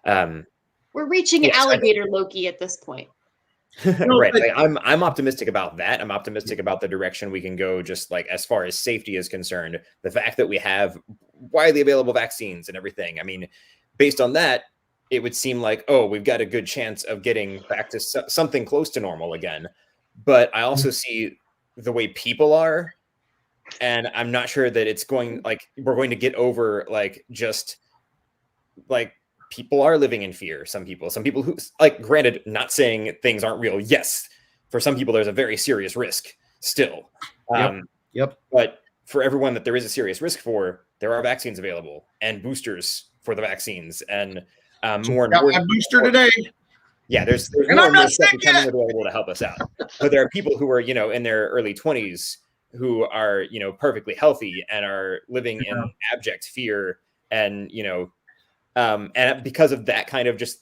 We're reaching alligator Loki at this point. Right. Like, I'm optimistic about that. I'm optimistic about the direction we can go, just like as far as safety is concerned. The fact that we have widely available vaccines and everything. I mean, based on that, it would seem like, oh, we've got a good chance of getting back to something close to normal again. But I also see the way people are, and I'm not sure that it's going, like, we're going to get over, like, just like people are living in fear. Some people who, like, granted, not saying things aren't real. Yes, for some people, there's a very serious risk still. Yep. But for everyone that there is a serious risk for, there are vaccines available and boosters for the vaccines, and more and more. Got my booster today. Yeah, there's and more I'm and more not stuff sick becoming yet. available to help us out. But there are people who are, you know, in their early 20s who are, you know, perfectly healthy and are living in abject fear, and, you know, and because of that kind of just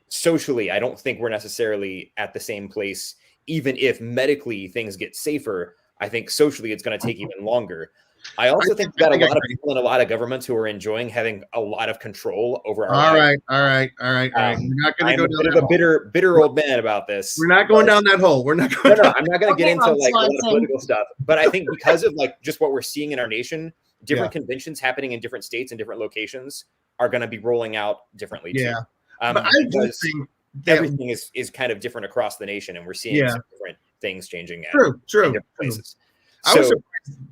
socially, I don't think we're necessarily at the same place. Even if medically things get safer, I think socially it's going to take even longer. I also think we've got a lot of people in a lot of governments who are enjoying having a lot of control over our lives. All right. We're not going to go down a bitter old man about this. We're not going down that hole. We're not going. No, I'm not going to get into like a lot of political stuff. But I think because of like just what we're seeing in our nation, different conventions happening in different states and different locations are going to be rolling out differently too. But I do think everything is kind of different across the nation, and we're seeing some different things changing. True. In different places.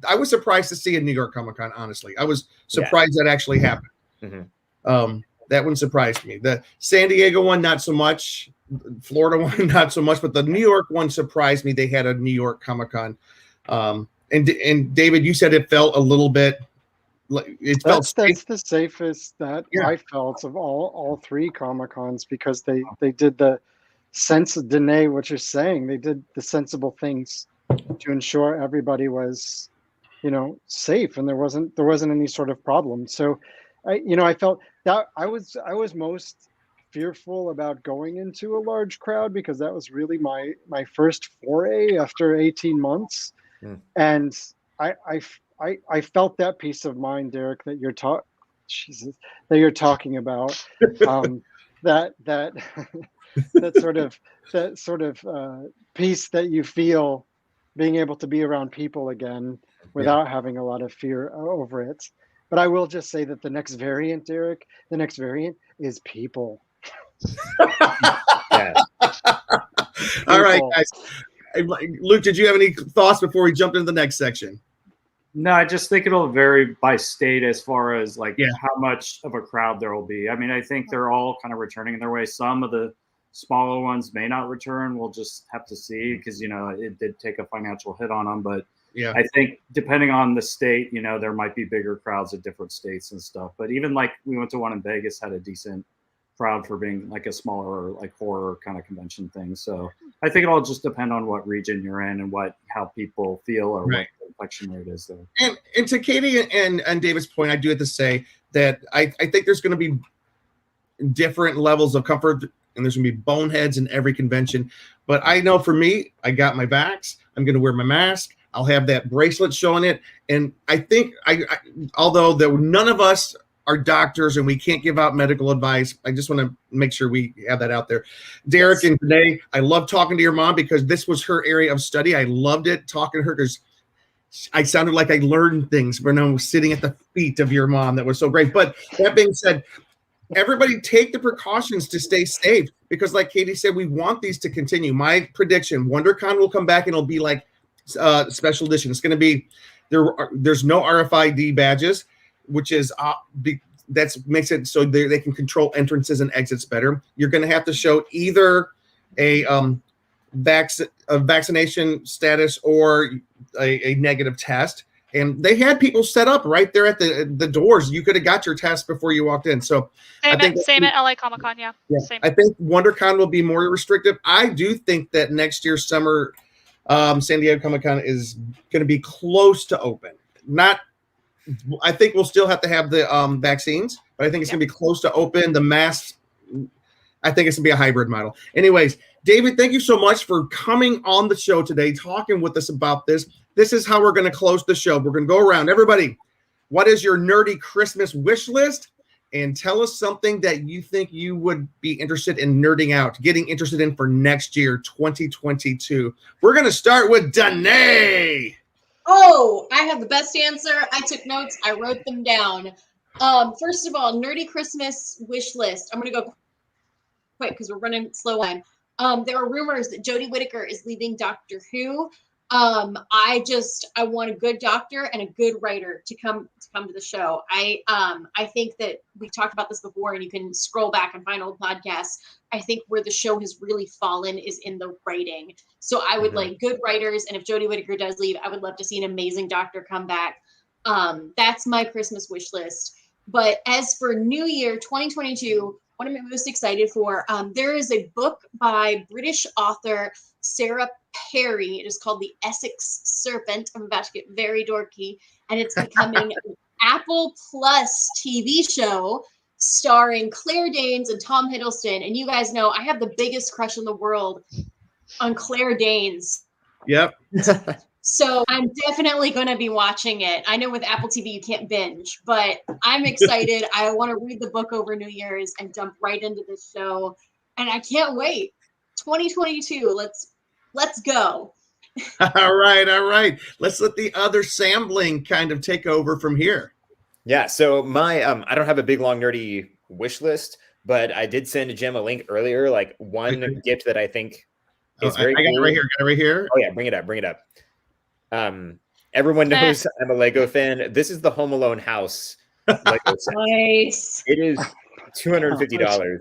I was surprised to see a New York Comic-Con, honestly. I was surprised that actually happened. Mm-hmm. That one surprised me. The San Diego one, not so much. Florida one, not so much. But the New York one surprised me. They had a New York Comic-Con. And David, you said it felt a little bit. That's the safest that I felt of all three Comic-Cons, because they did the sense of Danae, what you're saying. They did the sensible things to ensure everybody was, you know, safe, and there wasn't any sort of problem. So, I felt that I was most fearful about going into a large crowd, because that was really my first foray after 18 months, and I felt that peace of mind, Derek, that you're talking about, that sort of peace that you feel being able to be around people again without having a lot of fear over it. But I will just say that the next variant, Derek, is people. All right, guys. Luke, did you have any thoughts before we jump into the next section? No, I just think it'll vary by state as far as like how much of a crowd there will be. I mean, I think they're all kind of returning in their way. Some of the smaller ones may not return. We'll just have to see, because, you know, it did take a financial hit on them. But I think depending on the state, you know, there might be bigger crowds at different states and stuff. But even like we went to one in Vegas, had a decent crowd for being like a smaller, like horror kind of convention thing. So I think it'll just depend on what region you're in and how people feel, or what the infection rate is there. And to Katie and David's point, I do have to say that I think there's going to be different levels of comfort, and there's going to be boneheads in every convention. But I know for me, I got my vax. I'm going to wear my mask. I'll have that bracelet showing it. And I think although none of us are doctors and we can't give out medical advice, I just want to make sure we have that out there. Derek and Renee, I love talking to your mom because this was her area of study. I loved it talking to her because I sounded like I learned things when I was sitting at the feet of your mom. That was so great. But that being said, everybody take the precautions to stay safe because like Katie said, we want these to continue. My prediction, WonderCon will come back and it'll be like special edition. It's going to be there's no RFID badges, which is that makes it so they can control entrances and exits better. You're going to have to show either a vaccination status or a negative test. And they had people set up right there at the doors. You could have got your test before you walked in. So same at LA Comic-Con, yeah. Same. I think WonderCon will be more restrictive. I do think that next year's summer San Diego Comic-Con is going to be close to open. I think we'll still have to have the vaccines, but I think it's going to be close to open. The masks, I think it's going to be a hybrid model. Anyways, David, thank you so much for coming on the show today, talking with us about this. This is how we're going to close the show. We're going to go around. Everybody, what is your nerdy Christmas wish list? And tell us something that you think you would be interested in nerding out, getting interested in for next year, 2022. We're going to start with Danae. Oh, I have the best answer. I took notes. I wrote them down. First of all, nerdy Christmas wish list. I'm going to go quick because we're running slow on. There are rumors that Jodie Whittaker is leaving Doctor Who. I want a good doctor and a good writer to come to the show. I think that we talked about this before, and you can scroll back and find old podcasts. I think where the show has really fallen is in the writing. So I would like good writers, and if Jodie Whittaker does leave, I would love to see an amazing doctor come back. That's my Christmas wish list. But as for New Year 2022, what am I most excited for? There is a book by British author Sarah Perry. It is called The Essex Serpent. I'm about to get very dorky. And it's becoming an Apple Plus TV show starring Claire Danes and Tom Hiddleston. And you guys know I have the biggest crush in the world on Claire Danes. Yep. So I'm definitely going to be watching it. I know with Apple TV you can't binge, but I'm excited. I want to read the book over New Year's and jump right into this show. And I can't wait. 2022, let's go. All right. Let's let the other Sambling kind of take over from here. Yeah, so my I don't have a big long nerdy wish list, but I did send Jem a link earlier, like one gift that I think is very cool. I got it right here. Oh yeah, bring it up. Everyone knows I'm a Lego fan. This is the Home Alone house Lego set. Nice. It is $250,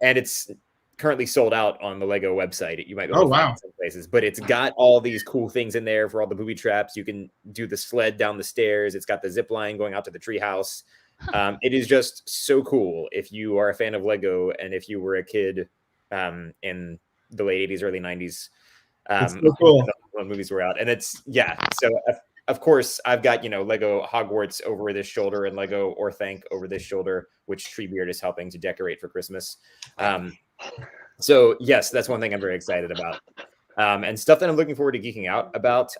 and it's currently sold out on the Lego website. You might be able to find it some places, but it's got all these cool things in there for all the booby traps. You can do the sled down the stairs. It's got the zip line going out to the treehouse. It is just so cool if you are a fan of Lego and if you were a kid in the late 80s, early 90s. So cool. When movies were out. And it's, so of course I've got, Lego Hogwarts over this shoulder and Lego Orthanc over this shoulder, which Treebeard is helping to decorate for Christmas. So yes, that's one thing I'm very excited about. And stuff that I'm looking forward to geeking out about.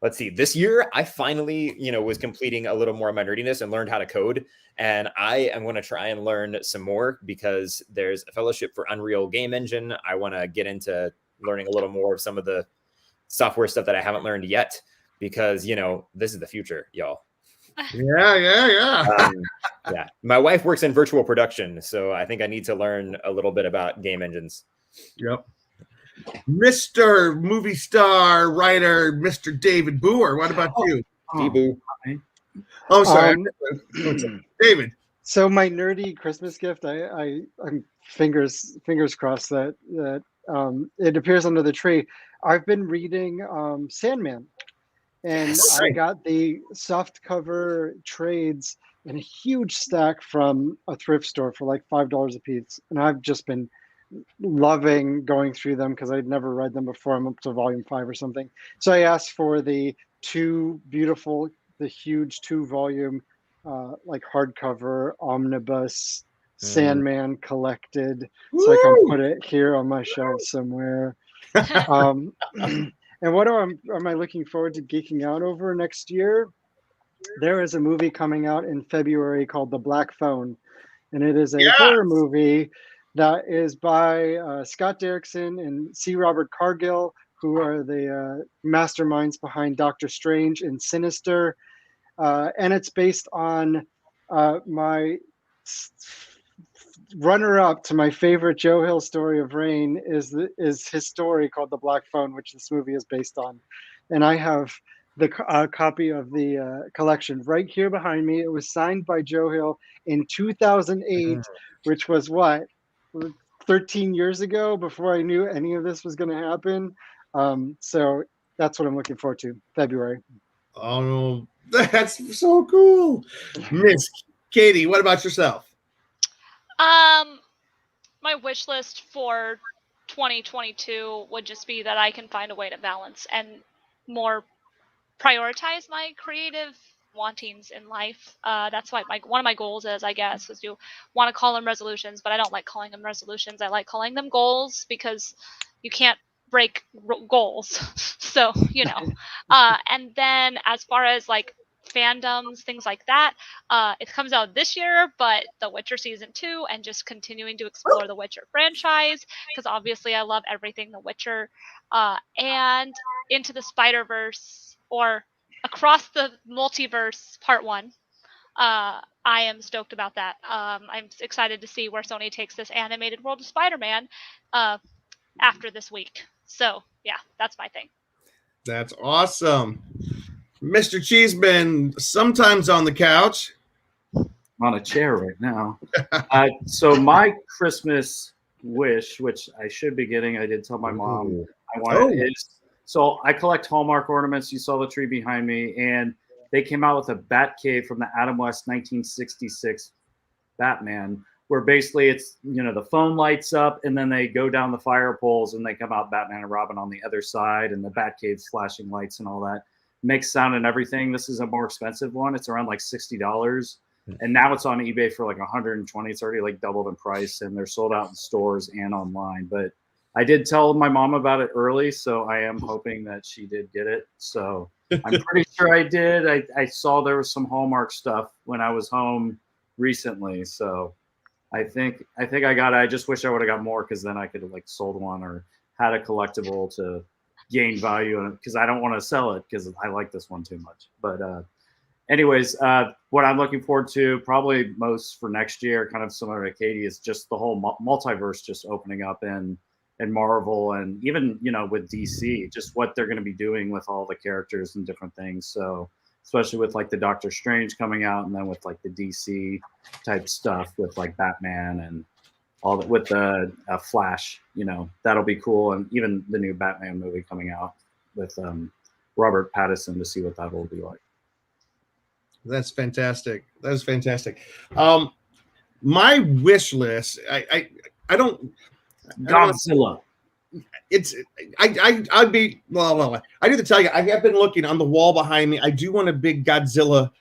Let's see, this year I finally, was completing a little more of my nerdiness and learned how to code. And I am going to try and learn some more because there's a fellowship for Unreal Game Engine. I want to get into learning a little more of some of the software stuff that I haven't learned yet because, this is the future, y'all. Yeah. My wife works in virtual production, so I think I need to learn a little bit about game engines. Yep. Mr. Movie Star Writer, Mr. David Booher. What about you? D-Boo. Oh, sorry. David. So my nerdy Christmas gift, I'm fingers crossed that it appears under the tree. I've been reading Sandman, and I got the soft cover trades in a huge stack from a thrift store for like $5 a piece, and I've just been loving going through them because I'd never read them before. I'm up to volume 5 or something. So I asked for the huge 2-volume like hardcover omnibus Sandman collected. So I can put it here on my shelf somewhere. And And what am I looking forward to geeking out over next year? There is a movie coming out in February called The Black Phone, and it is a horror movie that is by Scott Derrickson and C. Robert Cargill, who are the masterminds behind Doctor Strange and Sinister. And it's based on my runner-up to my favorite Joe Hill story of Rain is his story called The Black Phone, which this movie is based on. And I have the copy of the collection right here behind me. It was signed by Joe Hill in 2008, which was what, 13 years ago, before I knew any of this was going to happen. So that's what I'm looking forward to, February. Oh, that's so cool. Miss Katie, what about yourself? My wish list for 2022 would just be that I can find a way to balance and more prioritize my creative wantings in life. That's why one of my goals is, I guess, is to want to call them resolutions, but I don't like calling them resolutions. I like calling them goals because you can't break goals. So, and then as far as like fandoms, things like that, it comes out this year, but The Witcher season 2 and just continuing to explore the Witcher franchise, because obviously I love everything The Witcher, and Into the Spider-Verse or Across the Multiverse Part 1. I am stoked about that. I'm excited to see where Sony takes this animated world of Spider-Man after this week. So yeah, that's my thing. That's awesome. Mr. Cheeseman, sometimes on the couch. I'm on a chair right now. So my Christmas wish, which I should be getting, I did tell my mom I wanted is, so I collect Hallmark ornaments. You saw the tree behind me, and they came out with a Bat Cave from the Adam West 1966 Batman, where basically it's, the phone lights up and then they go down the fire poles and they come out Batman and Robin on the other side, and the Bat Cave's flashing lights and all that. Makes sound and everything. This is a more expensive one. It's around like $60. And now it's on eBay for like $120. It's already like doubled in price, and they're sold out in stores and online. But I did tell my mom about it early, so I am hoping that she did get it. So I'm pretty sure I did. I saw there was some Hallmark stuff when I was home recently. So I think I got it. I just wish I would have got more, because then I could have like sold one or had a collectible to gain value in it, because I don't want to sell it because I like this one too much. But anyways, what I'm looking forward to probably most for next year, kind of similar to Katie, is just the whole multiverse just opening up in Marvel, and even with DC, just what they're going to be doing with all the characters and different things. So especially with like the Doctor Strange coming out, and then with like the DC type stuff with like Batman and all that, with the Flash, that'll be cool. And even the new Batman movie coming out with Robert Pattinson, to see what that will be like. That's fantastic. That is fantastic. My wish list, I don't. Godzilla. I'd be well. I need to tell you, I have been looking on the wall behind me. I do want a big Godzilla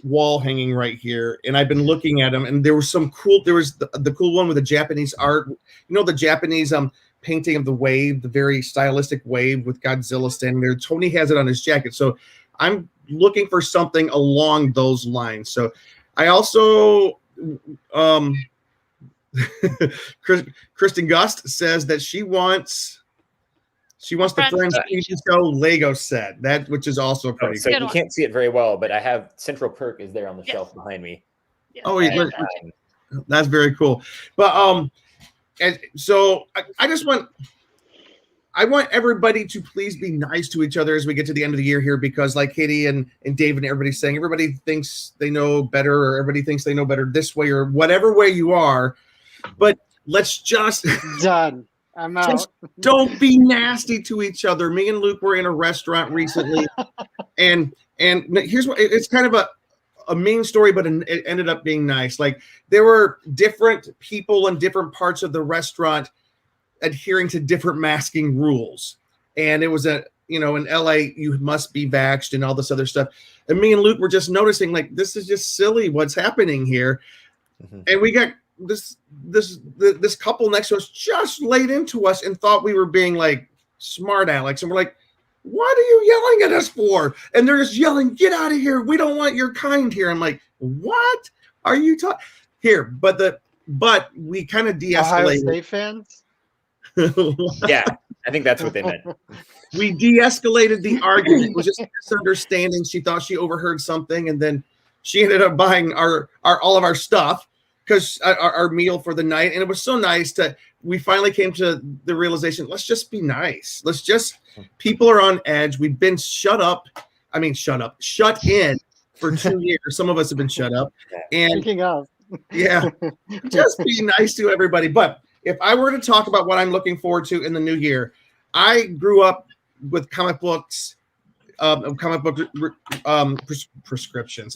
wall hanging right here, and I've been looking at them, and there was some cool. There was the cool one with the Japanese art. The Japanese painting of the wave, the very stylistic wave with Godzilla standing there. Tony has it on his jacket, so I'm looking for something along those lines. So I also Kristen Gust says that she wants the Friends TV show Lego set, which is also pretty so cool. you can't see it very well, but I have Central Perk is there on the shelf behind me. Yes. Oh, yeah, that's very cool. But and so I want everybody to please be nice to each other as we get to the end of the year here, because like Katie and Dave and everybody's saying, everybody thinks they know better, or everybody thinks they know better this way, or whatever way you are. But let's just done. I'm out. Just don't be nasty to each other. Me and Luke were in a restaurant recently, and here's what it's kind of a mean story, but it ended up being nice. Like, there were different people in different parts of the restaurant adhering to different masking rules, and it was in L.A. you must be vaxxed and all this other stuff. And me and Luke were just noticing, like, this is just silly what's happening here, and we got this couple next to us just laid into us and thought we were being like smart Alex, and we're like, what are you yelling at us for? And they're just yelling, get out of here. We don't want your kind here. I'm like, what are you talking here? But we kind of Ohio de-escalated. State fans? Yeah, I think that's what they meant. We de-escalated the argument. It was just a misunderstanding. She thought she overheard something, and then she ended up buying our all of our stuff because our meal for the night. And it was so nice we finally came to the realization, let's just be nice. People are on edge. We've been shut in for 2 years. Some of us have been shut up. And Speaking of. yeah, just be nice to everybody. But if I were to talk about what I'm looking forward to in the new year, I grew up with comic books,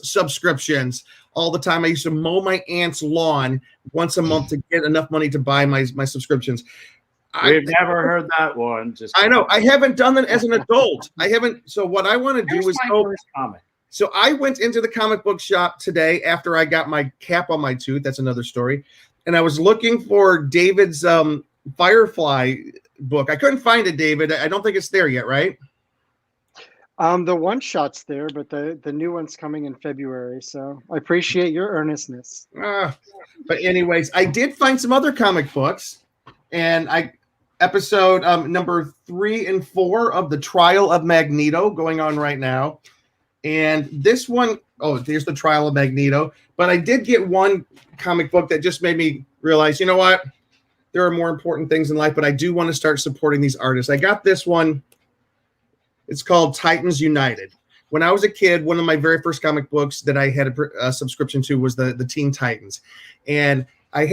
subscriptions all the time. I used to mow my aunt's lawn once a month to get enough money to buy my subscriptions. We've never heard that one. I know. I haven't done that as an adult. I haven't. So what I want to do is go. So I went into the comic book shop today after I got my cap on my tooth. That's another story. And I was looking for David's Firefly book. I couldn't find it, David. I don't think it's there yet, right? The one shot's there, but the new one's coming in February. So I appreciate your earnestness. But anyways, I did find some other comic books, and episode number 3 and 4 of The Trial of Magneto going on right now. And this one, here's The Trial of Magneto. But I did get one comic book that just made me realize, you know what? There are more important things in life, but I do want to start supporting these artists. I got this one. It's called Titans United. When I was a kid, one of my very first comic books that I had a subscription to was the Teen Titans. And I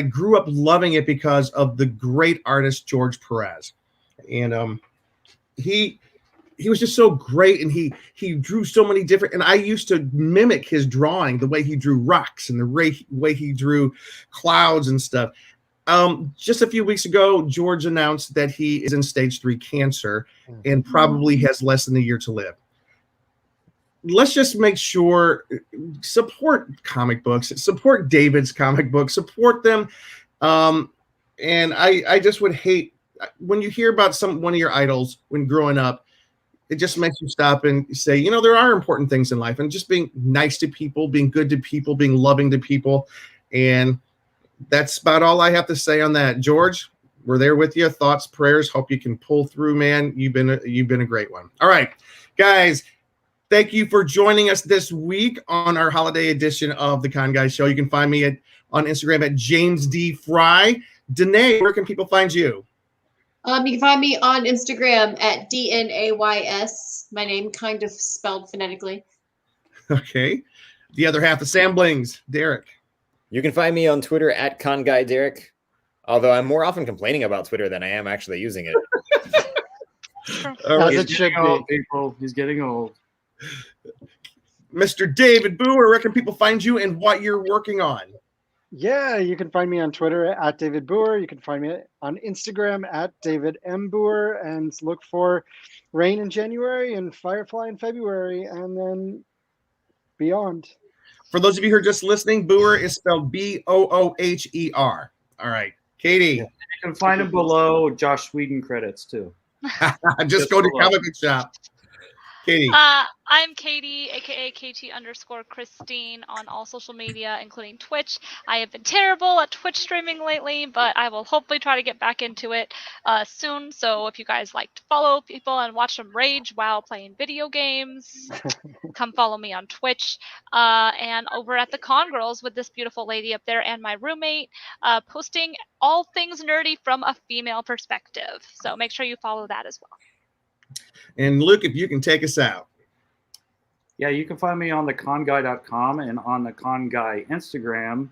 grew up loving it because of the great artist George Perez. And he was just so great, and he drew so many different, and I used to mimic his drawing, the way he drew rocks and the way he drew clouds and stuff. Just a few weeks ago, George announced that he is in stage 3 cancer and probably has less than a year to live. Let's just make sure, support comic books, support David's comic books, support them. And I just would hate when you hear about one of your idols when growing up. It just makes you stop and say, there are important things in life, and just being nice to people, being good to people, being loving to people. And that's about all I have to say on that. George, we're there with you. Thoughts, prayers. Hope you can pull through, man. You've been a great one. All right, guys. Thank you for joining us this week on our holiday edition of the Con Guy Show. You can find me on Instagram at James D. Fry. Danae, where can people find you? You can find me on Instagram at DNAYS. My name kind of spelled phonetically. Okay. The other half of Sam Blings, Derek. You can find me on Twitter at ConGuyDerek, although I'm more often complaining about Twitter than I am actually using it. As it should be. People. He's getting old. Mr. David Booher, where can people find you and what you're working on? Yeah, you can find me on Twitter at David Booher. You can find me on Instagram at David M. Booher, and look for Rain in January and Firefly in February, and then beyond. For those of you who are just listening, Booher is spelled Booher. All right, Katie. You can find him below Josh Whedon credits too. just go to Comic Book Shop. Katie. I'm Katie, aka KT_Christine on all social media, including Twitch. I have been terrible at Twitch streaming lately, but I will hopefully try to get back into it soon. So if you guys like to follow people and watch them rage while playing video games, come follow me on Twitch. And over at the Con Girls with this beautiful lady up there and my roommate, posting all things nerdy from a female perspective. So make sure you follow that as well. And Luke, if you can take us out. Yeah, you can find me on theconguy.com and on the Con Guy Instagram,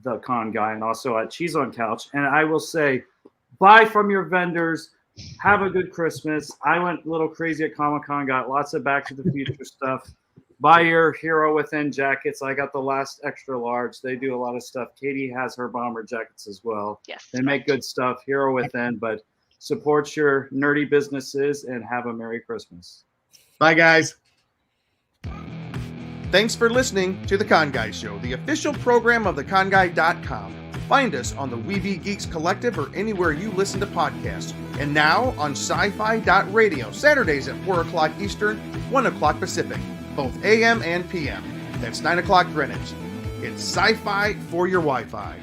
the Con Guy, and also at Cheese on Couch. And I will say, buy from your vendors. Have a good Christmas. I went a little crazy at Comic-Con, got lots of Back to the Future stuff. Buy your Hero Within jackets. I got the last extra large. They do a lot of stuff. Katie has her bomber jackets as well. Yes. They make good stuff. Hero Within, but support your nerdy businesses and have a Merry Christmas. Bye, guys. Thanks for listening to The Con Guy Show, the official program of theconguy.com. Find us on the Weeby Geeks Collective or anywhere you listen to podcasts. And now on sci-fi.radio, Saturdays at 4 o'clock Eastern, 1 o'clock Pacific, both AM and PM. That's 9 o'clock Greenwich. It's sci-fi for your Wi-Fi.